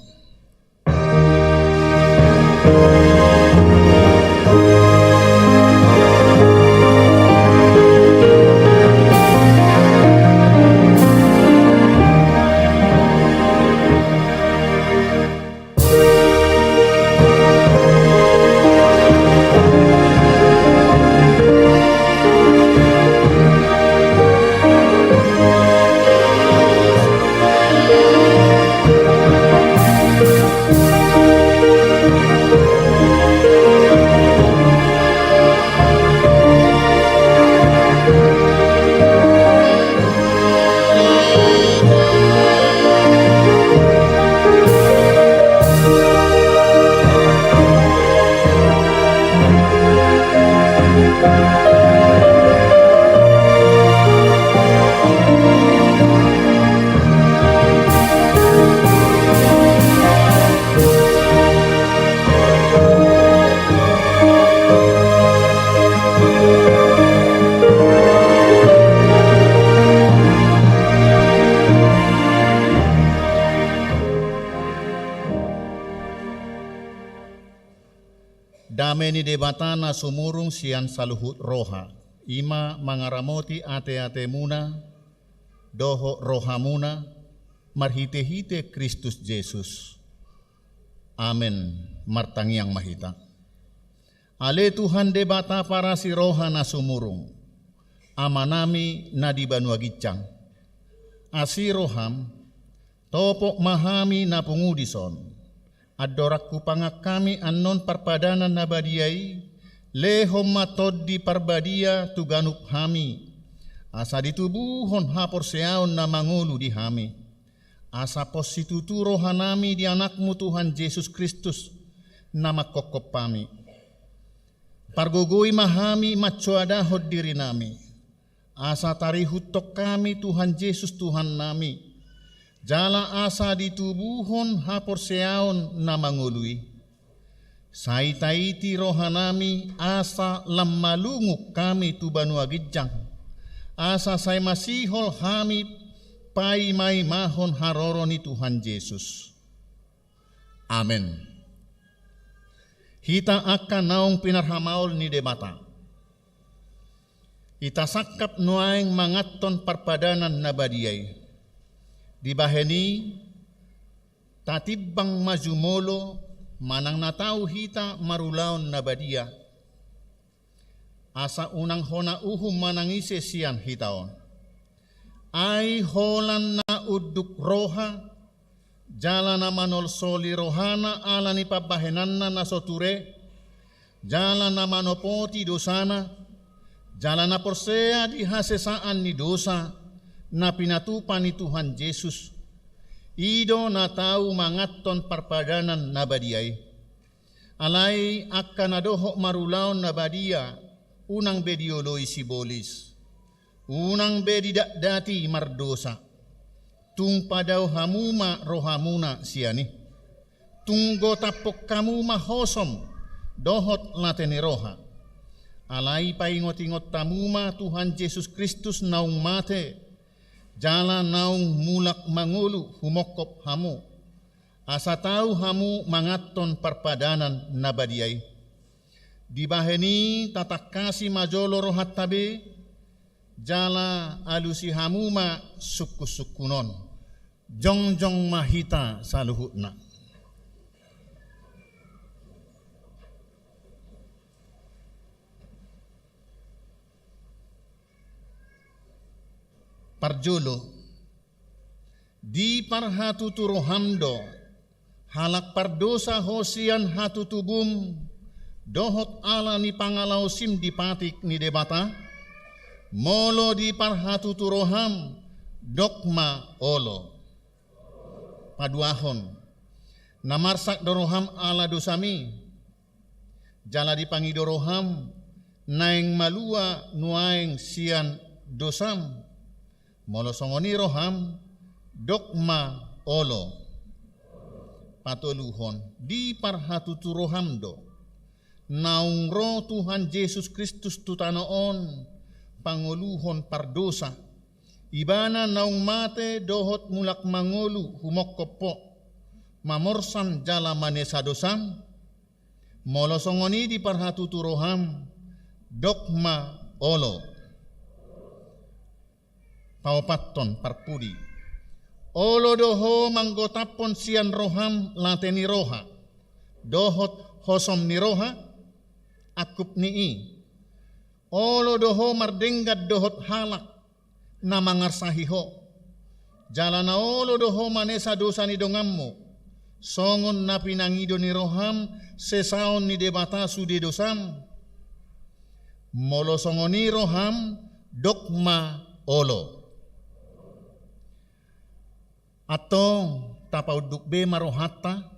Dame ni debata na sumurung sian saluhut roha, ima mangaramoti ate-ate muna, doho roha muna, marhite-hite Kristus Yesus. Amen, martangiang mahita. Ale Tuhan debata para si roha na sumurung, amanami na di banuagicang. Asi roham, topok mahami na pungudison. Adorakku pangak kami anon parpadanan na badiyai, lehom matod di parbadia tuganup hami. Asa ditubuhon hapor seaon na mangulu di hami. Asa posituturo hanami di anakmu Tuhan Yesus Kristus na makokop pami. Pargogoi mahami macoadahod diri nami. Asa tarihutok kami Tuhan Yesus Tuhan nami. Jala asa ditubuhon hapor seaon na mangului. Saitaiti rohanami asa lammalunguk kami tubanuagidjang. Asa say masihol hami pai may mahon haroro ni Tuhan Yesus. Amen. Hita akan naong pinarhamaol ni debata. Ita sakap nuaeng mangaton parpadanan na badiyay. Di baheni tatibang majumolo manang natau hita marulaon na badia. Asa unang hona uhum manangise sian hitaon. Ay holan na uduk roha, jala na manol soli rohana ala ni pabahenan na soture, jala na manopoti dosana, jala na porsea di hasesaan ni dosa, na pinatupan ni Tuhan Yesus, ido na tau mangaton parpadanan na badiyay. Alay akan nadoho marulaon na badia, unang bedioloy sibolis, unang bedidak dati mardosa, tung padaw hamuma rohamuna siani, tunggo tapok kamuma hosom, dohot lateni roha. Alay paingot-ingot tamuma Tuhan Yesus Kristus naung mate, jala naung mulak mangulu humokop hamu. Asa tau hamu mangaton parpadanan na badiyay. Di baheni tatak kasi majolo rohat tabe, jala alusi hamuma suku-sukunon. Jong-jong mahita saluhutna. parjolo di parhatutu rohamdo halak pardosa hosian hatutubum dohot ala ni pangalau sim di patik ni debata molo di parhatutu roham dokma olo paduahon namarsak doroham ala dosami jala dipangi doroham naeng malua nuaeng sian dosam molo songoni roham dokma olo patoluhon di parhatutu rohamdo naung roh Tuhan Yesus Kristus tutanoon pangoluhon pardosa ibana naung mate dohot mulak mangolu humokkopo mamorsan jala manesa dosam molo songoni di parhatutu roham dokma olo paopatton parpudi olo doho manggotapon sian roham lateni roha dohot hosom ni roha akup nii olo doho mardenggat dohot halak na mangarsahiho jalana olo doho manesa dosa ni dongammu songon na pinangido ni roham sesaon ni debata sude dosam molo songoni roham dokma olo atong tapauduk be marohatta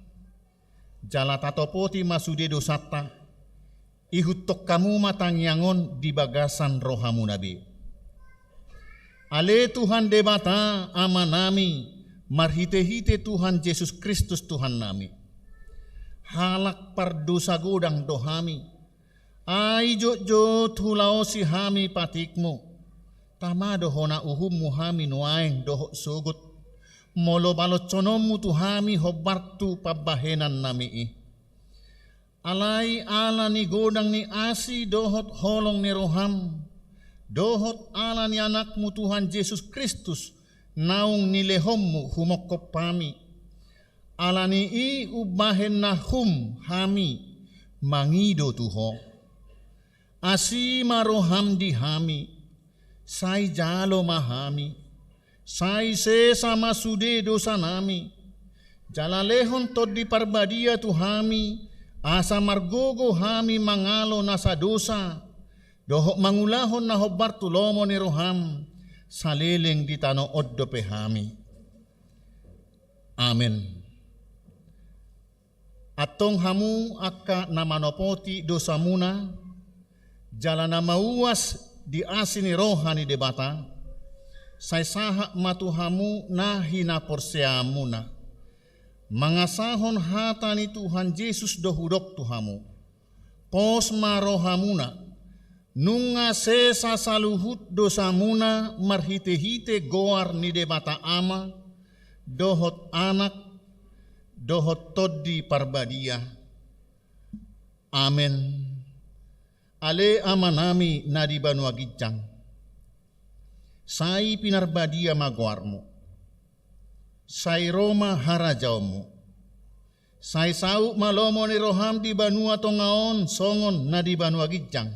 jala tatopoti masude dosata ihutok kamu matangyangon di bagasan rohamu nabi ale Tuhan debata amanami marhite-hite Tuhan Yesus Kristus Tuhan nami halak pardosa godang dohami ai jojo tulao si hami patikmu tamado hona uhum muhami nuaeng doho sugut molo balot conomu tuhami hobartu pabahenan nami alai ala ni godang ni asi dohot holong ni roham dohot ala ni anakmu Tuhan Yesus Kristus naung ni lehommu humokop pami ala ni i ubahen na hum hami mangido tuho asi maroham di hami sai jalo mahami sai sesa masude dosa nami jalalehon tod di parbadia tu hami asa margogo hami mangalo nasa dosa dohok mangulahon na hobar tulomo ni roham saleleng di tano oddo pe hami amen atong hamu akka namanopoti dosa muna jalana mauas di asini rohani debata sai saha matuhamu nahina porseamuna mangasahon hatani Tuhan Yesus dohudok tuhamu pos marohamuna nunga sesa saluhut dosamuna marhite-hite goar ni debata ama dohot anak dohot toddi parbadia amen ale amanami nadi banua gijang sai pinarbadia magoarmu sai Roma harajaumu sai sau malomo ni roham di banua tongaon songon nadi banua gijang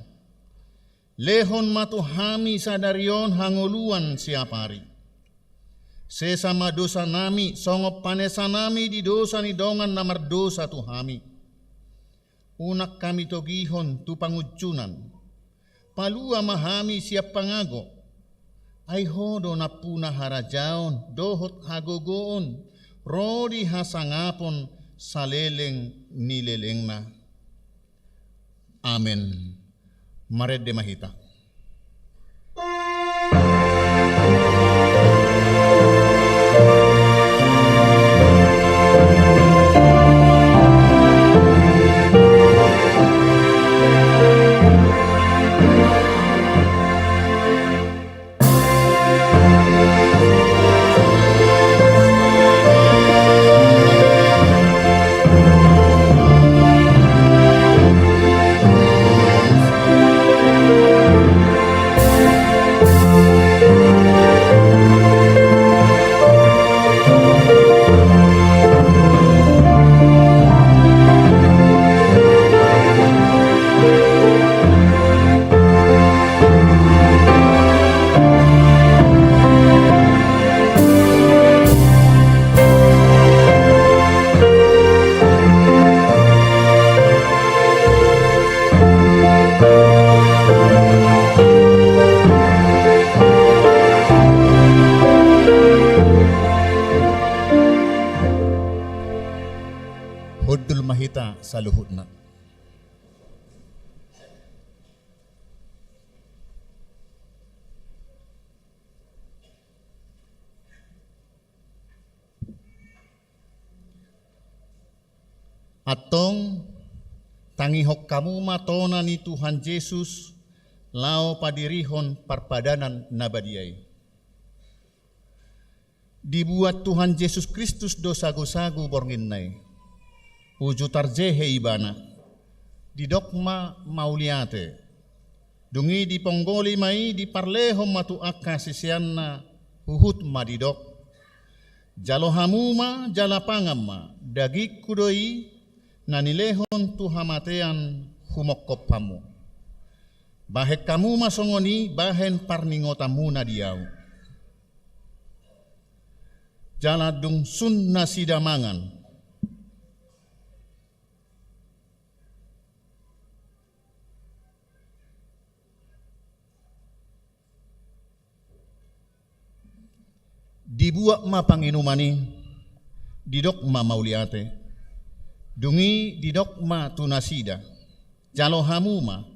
lehon matuhami sadarion hangoluan siapari sesama dosa nami songop panesa nami di dosa ni dongan namar dosa tuhami unak kami togihon tu pangucunan palua mahami siap pangago ai hodo napuna harajaon dohot hagogoon rodi hasangapon saleleng nilelengna amen maredde mahita huddul mahita saluhutna. Atong tangihok kamu matona ni Tuhan Yesus lao padirihon parpadanan nabadiai. Dibuat Tuhan Yesus Kristus dosa-gosagu bornginnai. Uju tarjehe ibana. Didokma mauliate. Dungi di ponggoli mai di parlehom matu akka sisianna huhut madidok. Jalo hamuma jala pangamma dagik kudoi nanilehon tuhamatean humokkopamu. Bahek kamu masongoni bahen parningotamu na diau. Jaladung sun nasidamangan. Dibuat ma panginumani, didok ma mauliate. Dungi didok ma tunasida. Jalo hamuma,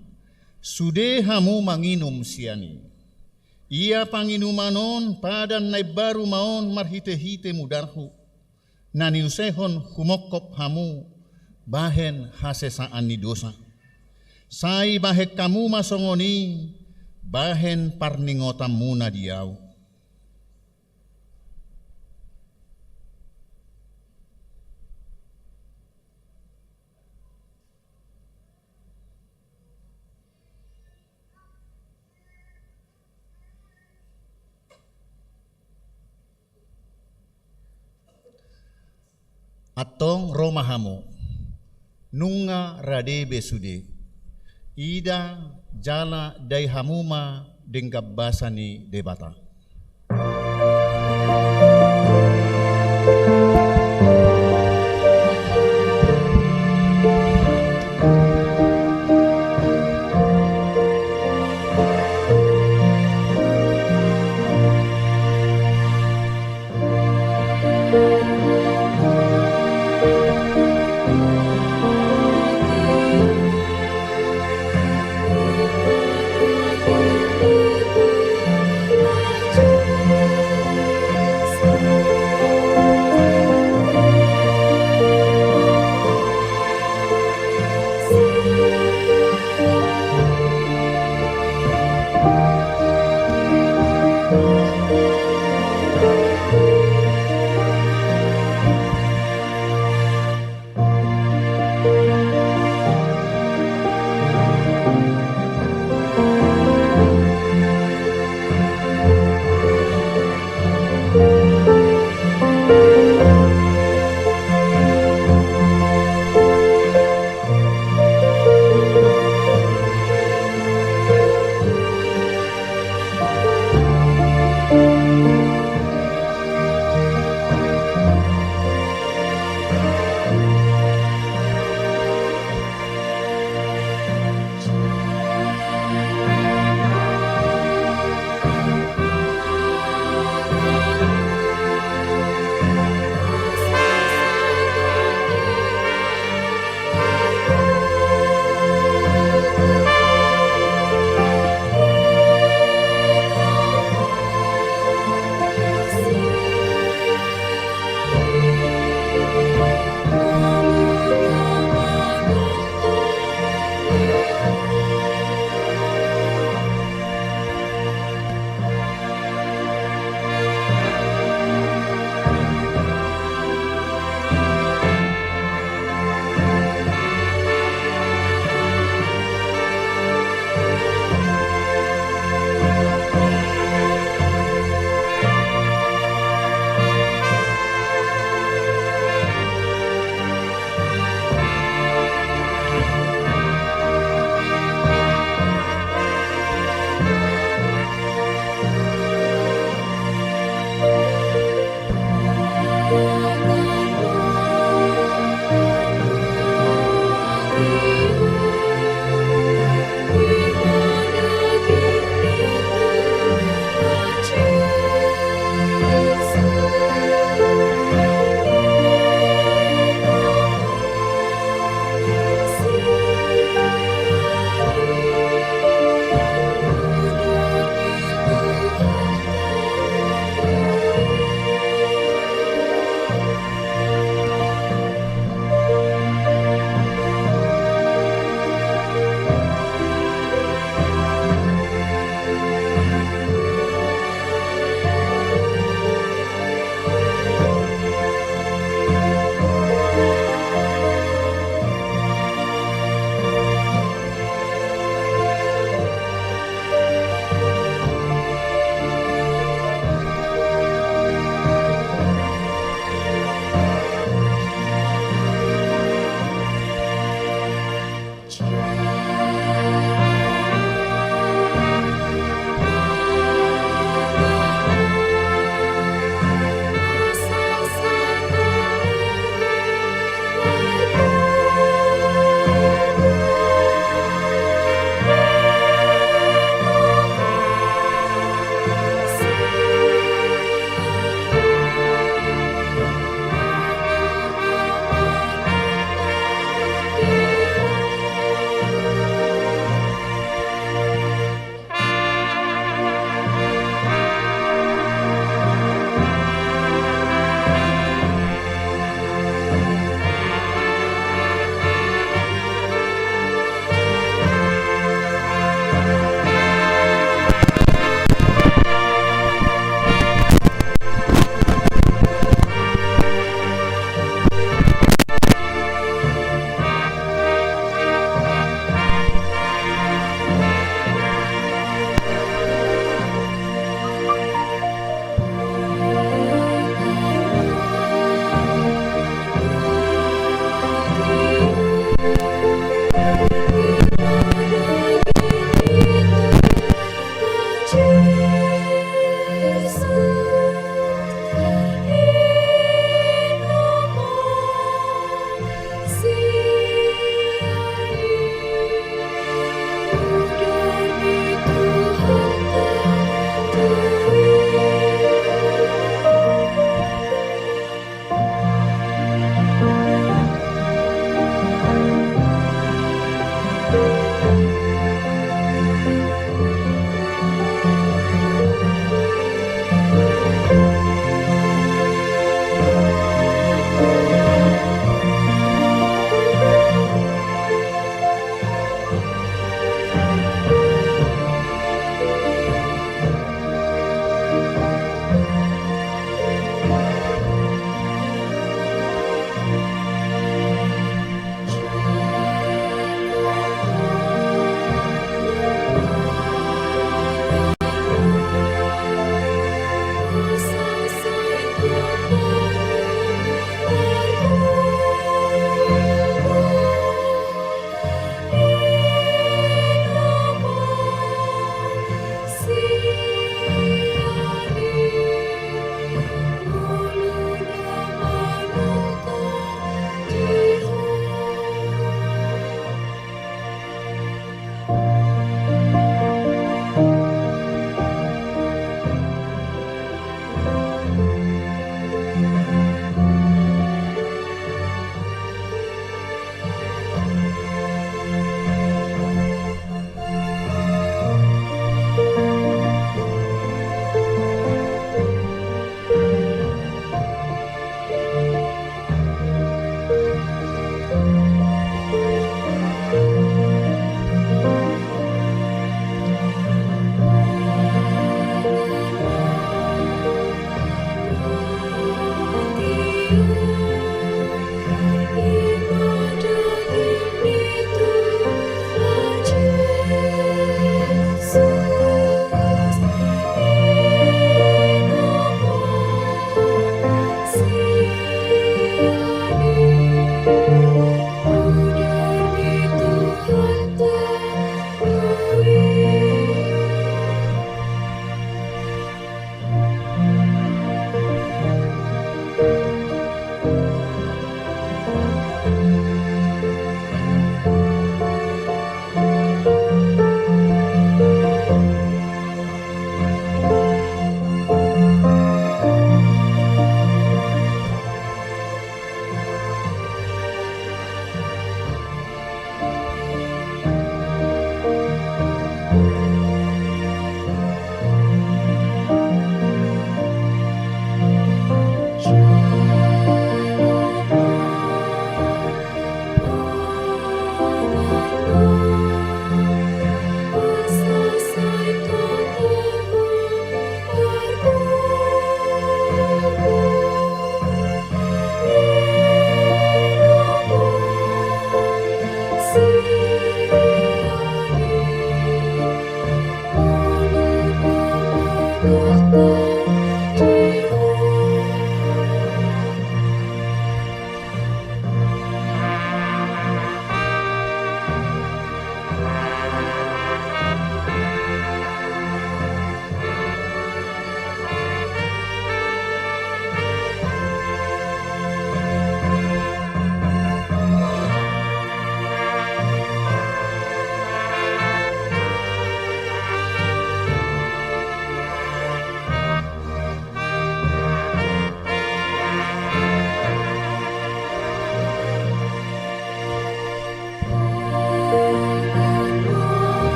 sude hamu manginum siani. Ia panginumanon padan nai baru maon marhite-hite mudarhu. Nani usehon humokop hamu bahen hasesaan ni dosa. Sai bahek kamu masongoni bahen parningotamu na diau. Atong romahamu nunga rade besude ida jala dai hamuma denggabasani debata.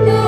Nah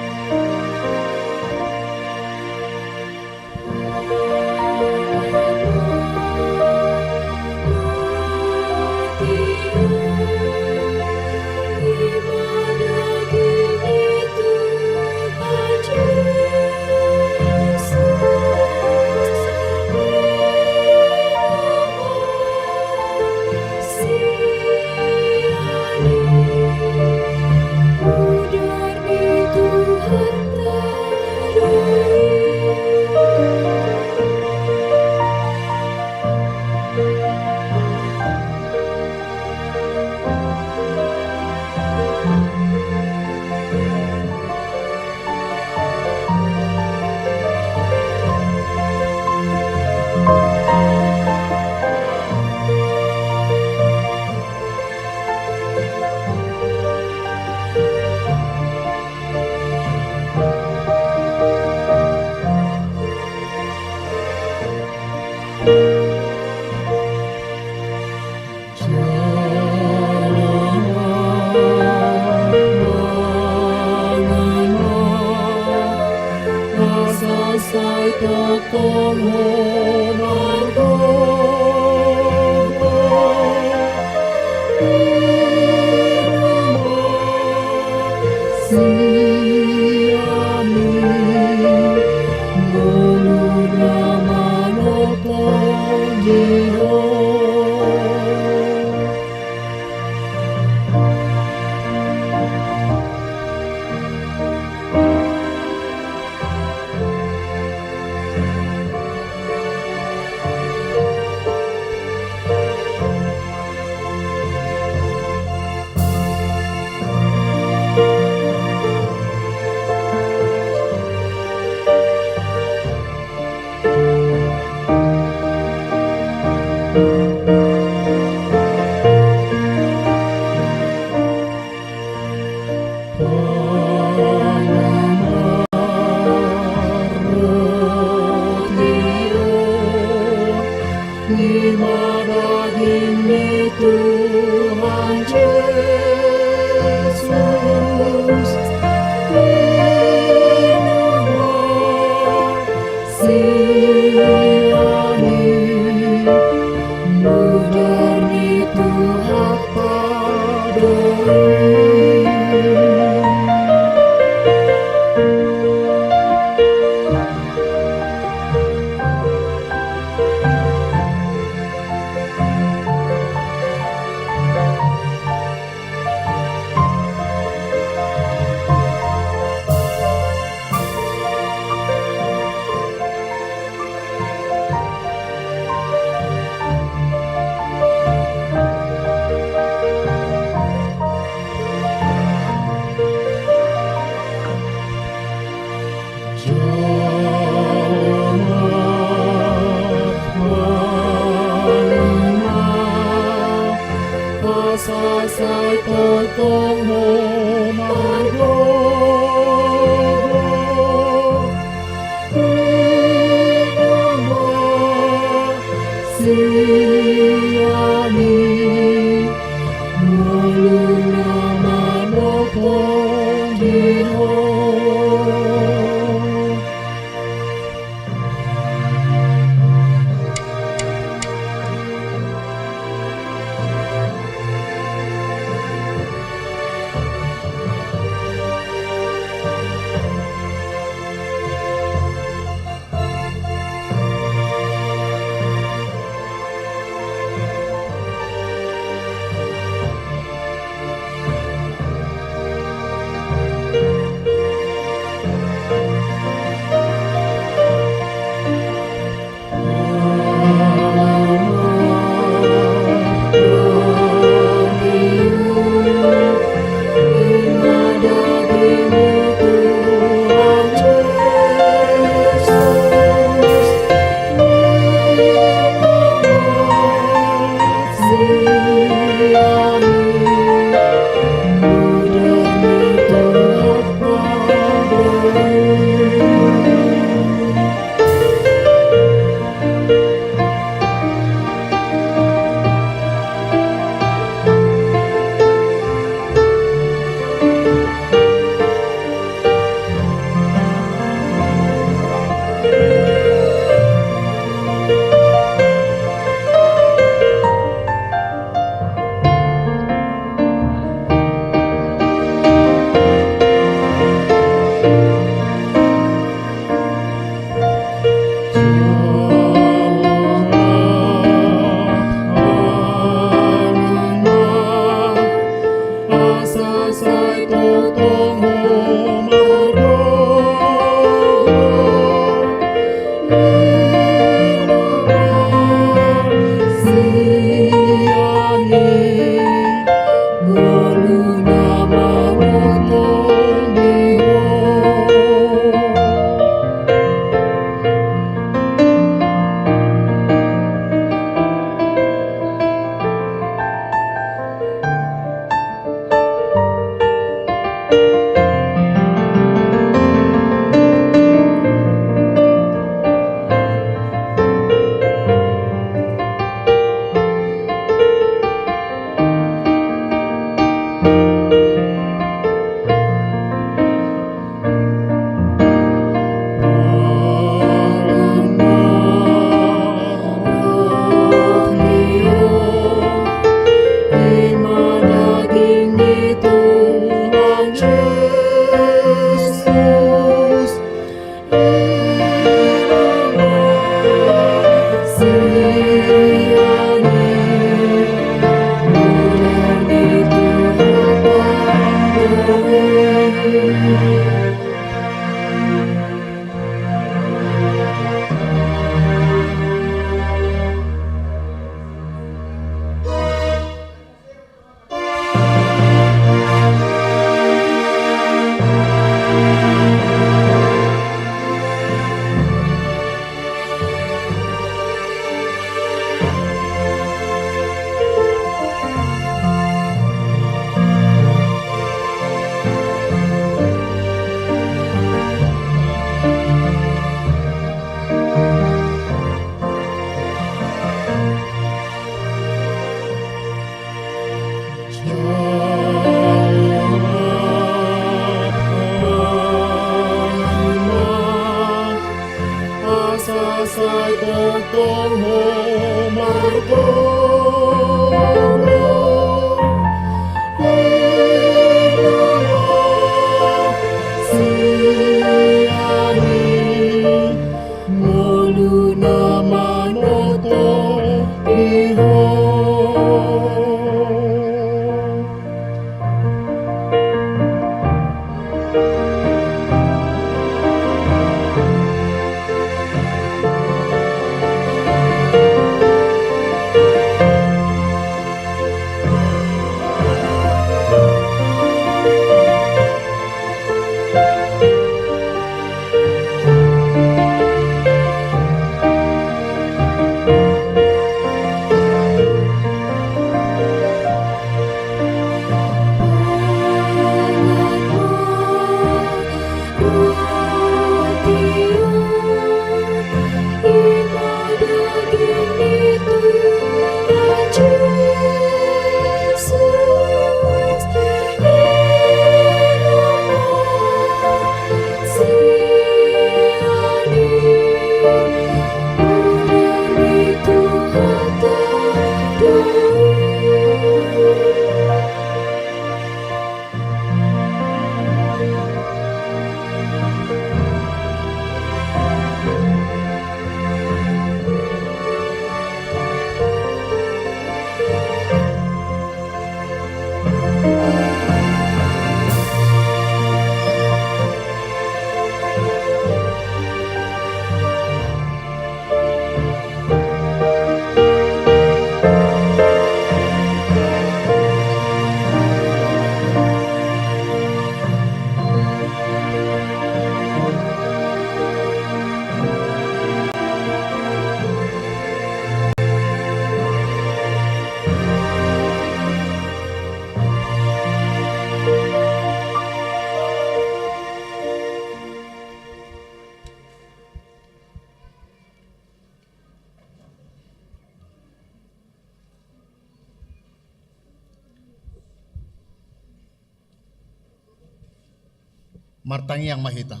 Martangi yang mahita.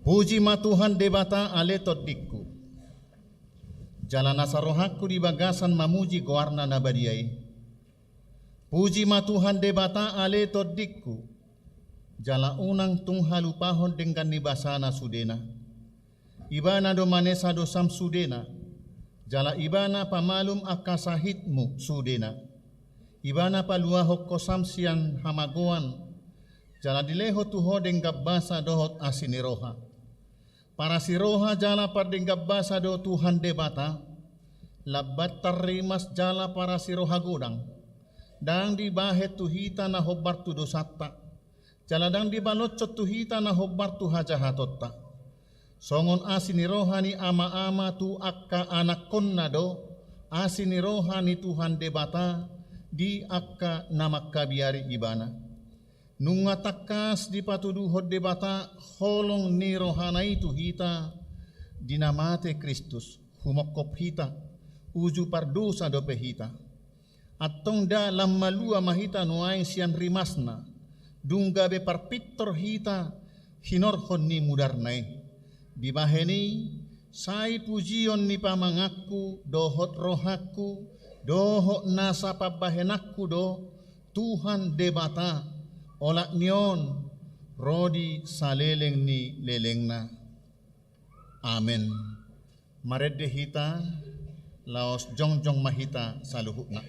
Puji ma Tuhan debata ale todikku. Jalan asarohakku di bagasan mamuji goarna nabadiai. Puji ma Tuhan debata ale todikku. Jala unang tung halupahon dengan nibasana sudena. Ibana do manesa do sam sudena. Jala ibana pamalum akasahitmu sudena. Ibana paluahok kosam sian hamagoan. Jala dileho tuho denggab basa dohot asiniroha. Para siroha jala pardenggab basa do Tuhan debata. Labat tarimas jala para siroha godang. Dang dibahet tuhita na hobar tu dosata. Jala dang dibalocot tuhita na hobar tu hajahatotta. Songon asiniroha ni ama-ama tu akka anak konna do. Asiniroha ni Tuhan debata. Di akka namakka biari ibana. Nunga takas di patuduhod debata holong ni rohana itu hita dinamate Kristus humokop hita uju pardosa dope hita. Atong da lammalua mahita nuaing sian rimasna dungga be parpitor hita hinorhon ni mudarnai. Di baheni sai pujion ni pamangaku dohot rohaku doho nasa pabahenakku do Tuhan debata olak nion rodi saleleng ni lelengna. Amen. Maredde hita laos jongjong mahita saluhukna.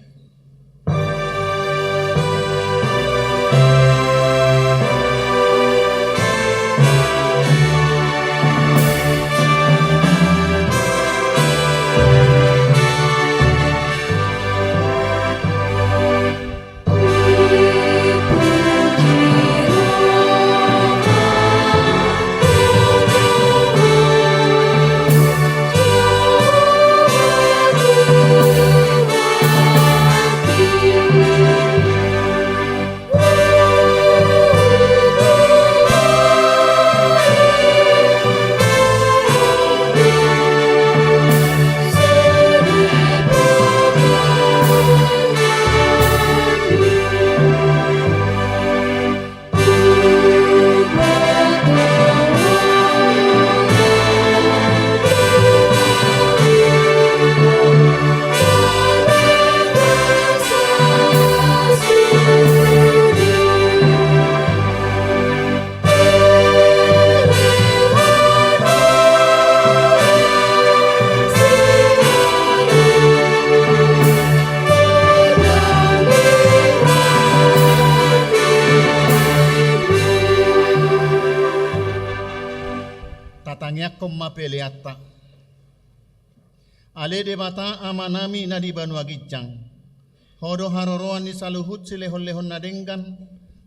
Peleatta ale debata amanami na di Banua Gijang hodo haroroan ni saluhut silehon-lehon na denggan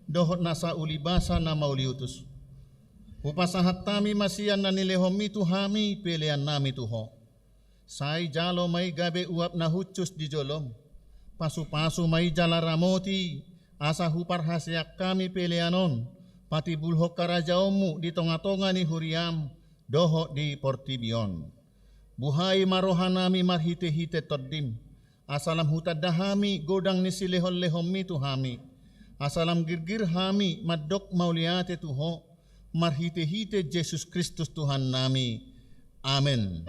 dohot nasa ulibasa na mauliutus upasahat tami masian na nilehomi tuhami pelean nami tuho sai jalo may gabe uap na hucus di jolom pasu-pasu may jala ramoti asa hupar hasyak kami peleanon pati bulhok karajaomu di tonga-tonga ni huriam doho di Portibion. Buhay marohanami marhite-hite toddim. Asalam hutadahami godang ni silehon-lehom mi tuhami. Asalam girgir hami madok mauliate tuho. Marhite-hite Jesus Kristus Tuhan nami. Amen.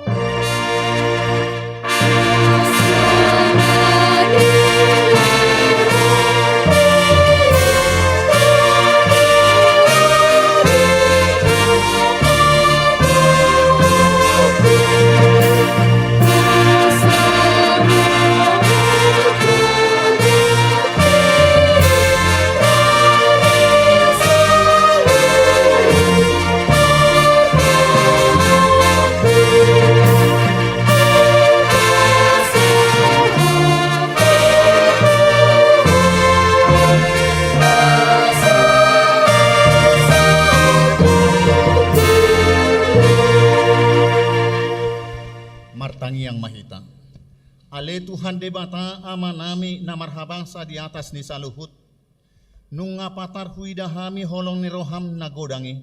Yang mahita ale Tuhan debata amanami na marhabangsa di atas ni saluhut nung ngapatar huidahami holong ni roham na godangi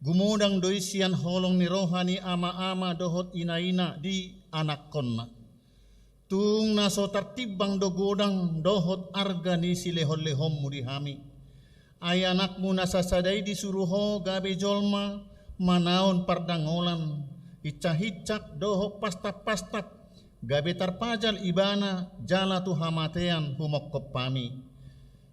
gumudang doisian holong ni rohani ama-ama dohot ina-ina di anak konna tung naso tertibang do godang dohot arga ni silehon-lehom mudihami ay anakmu nasasaday disuruho gabe jolma manaon pardangolan icahicak doho pastap-pastap gabe tarpajal ibana jala tu hamatean humokkop pami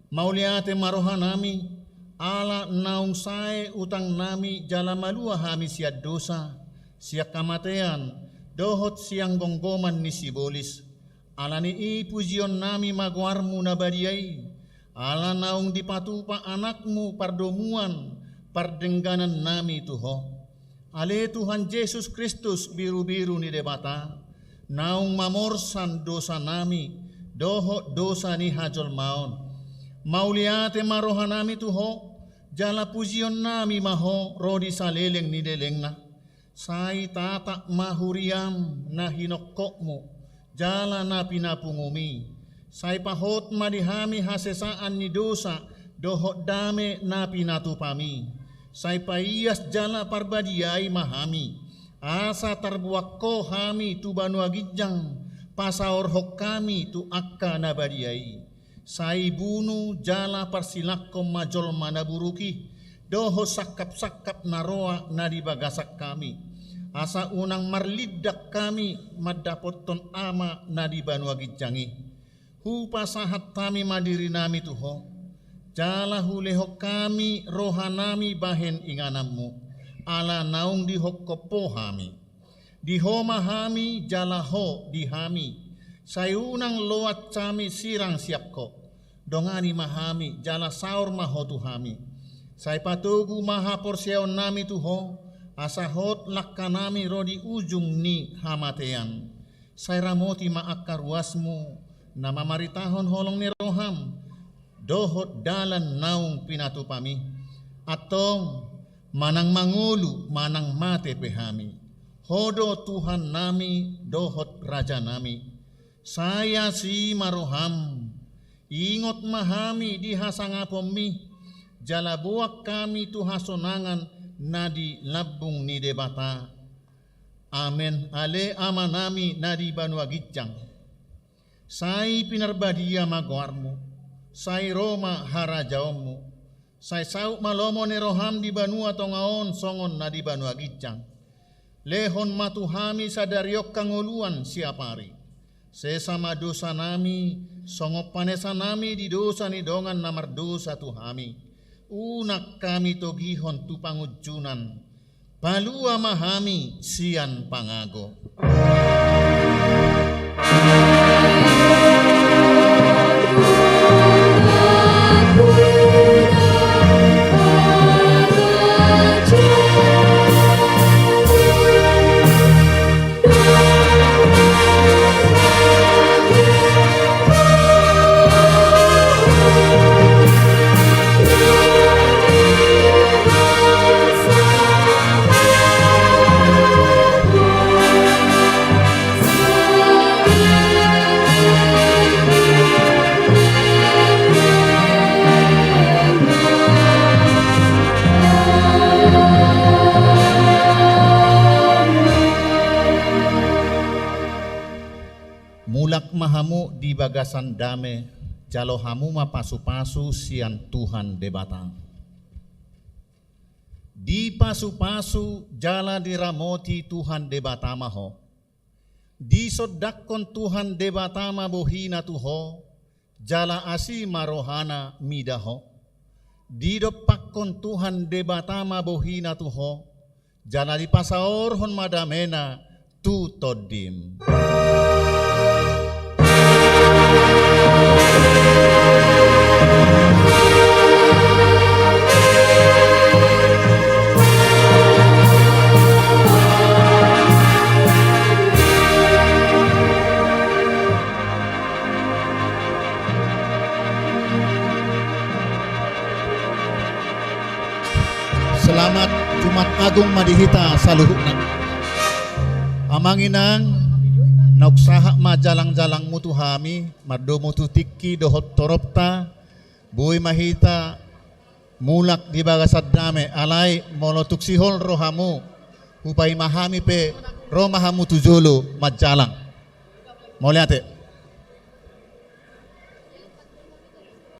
mauliate maroha nami ala naung sae utang nami jala malua hami siad dosa siak kamatean dohot siang gonggoman ni sibolis ala ni ipujion nami magwarmu nabadiai ala naung dipatupa anakmu pardomuan pardengganan nami tuho ale Tuhan Yesus Kristus biru-biru ni debata naung mamorsan dosa nami doho dosa ni hajol maon mauliate maroha nami tuho jala pujion nami maho rodi saleleng ni delengna sai tata mahuriam na hinokokmu jala na pinapungumi sai pahot madihami hasesaan ni dosa doho dame na pinatupami sai paiyas jala parbadiai mahami asa tarbuakko hami tu banu agijang pasaor hok kami tu akka nabadiai sai bunu jala parsilakko majol manaburuki doho sakap-sakap naroa nadibagasak kami asa unang marlidak kami madapoton ama nadibanu agijangi hu pasahat kami madiri nami tuho jala huleho kami rohanami bahen inganammu ala naung dihokkopo hami dihoma hami jala ho dihami sayunang loat kami sirang siapko dongani mahami jala saur mahotu hami sai patugu maha porseon nami tuho asa hot lakkanami rodi ujung ni hamatean sai ramoti maakar wasmu nama maritahon holong ni roham dohot dalan naung pinatupami atong manang mangulu manang mate pehami hodo Tuhan nami dohot raja nami saya si maroham ingot mahami di hasangapomi jala buak kami tu hasonangan nadi labung ni debata amen ale amanami nadi banu agijang sai pinarbadia magwarmu sai Roma harajaommu sai sauk malomo ni roham di banua tongaon songon na di banu agijang lehon matuhami sadariok kanguluan siapari sesama dosa nami songop panesa nami di dosa ni dongan namar dosa tuhami unak kami togihon tu pangujunan palua mahami sian pangago mulak mahamu di bagasan dame jalo hamu mapasu-pasu sian Tuhan debata di pasu-pasu jala diramoti Tuhan debata maho di sodakon Tuhan debata mabohina tuho jala asi marohana midaho di dopakon Tuhan debata mabohina tuho jala di pasaorhon madamena tu todim Selamat Jumat Agung Madihita saluhukna amanginang nauksaha majalang-jalang mutu hami mardo mutu tikki dohot toropta buy mahita mulak di bagasad dame alai molotuk sihol rohamu upai mahami pe romahamu tujolo majalang moliate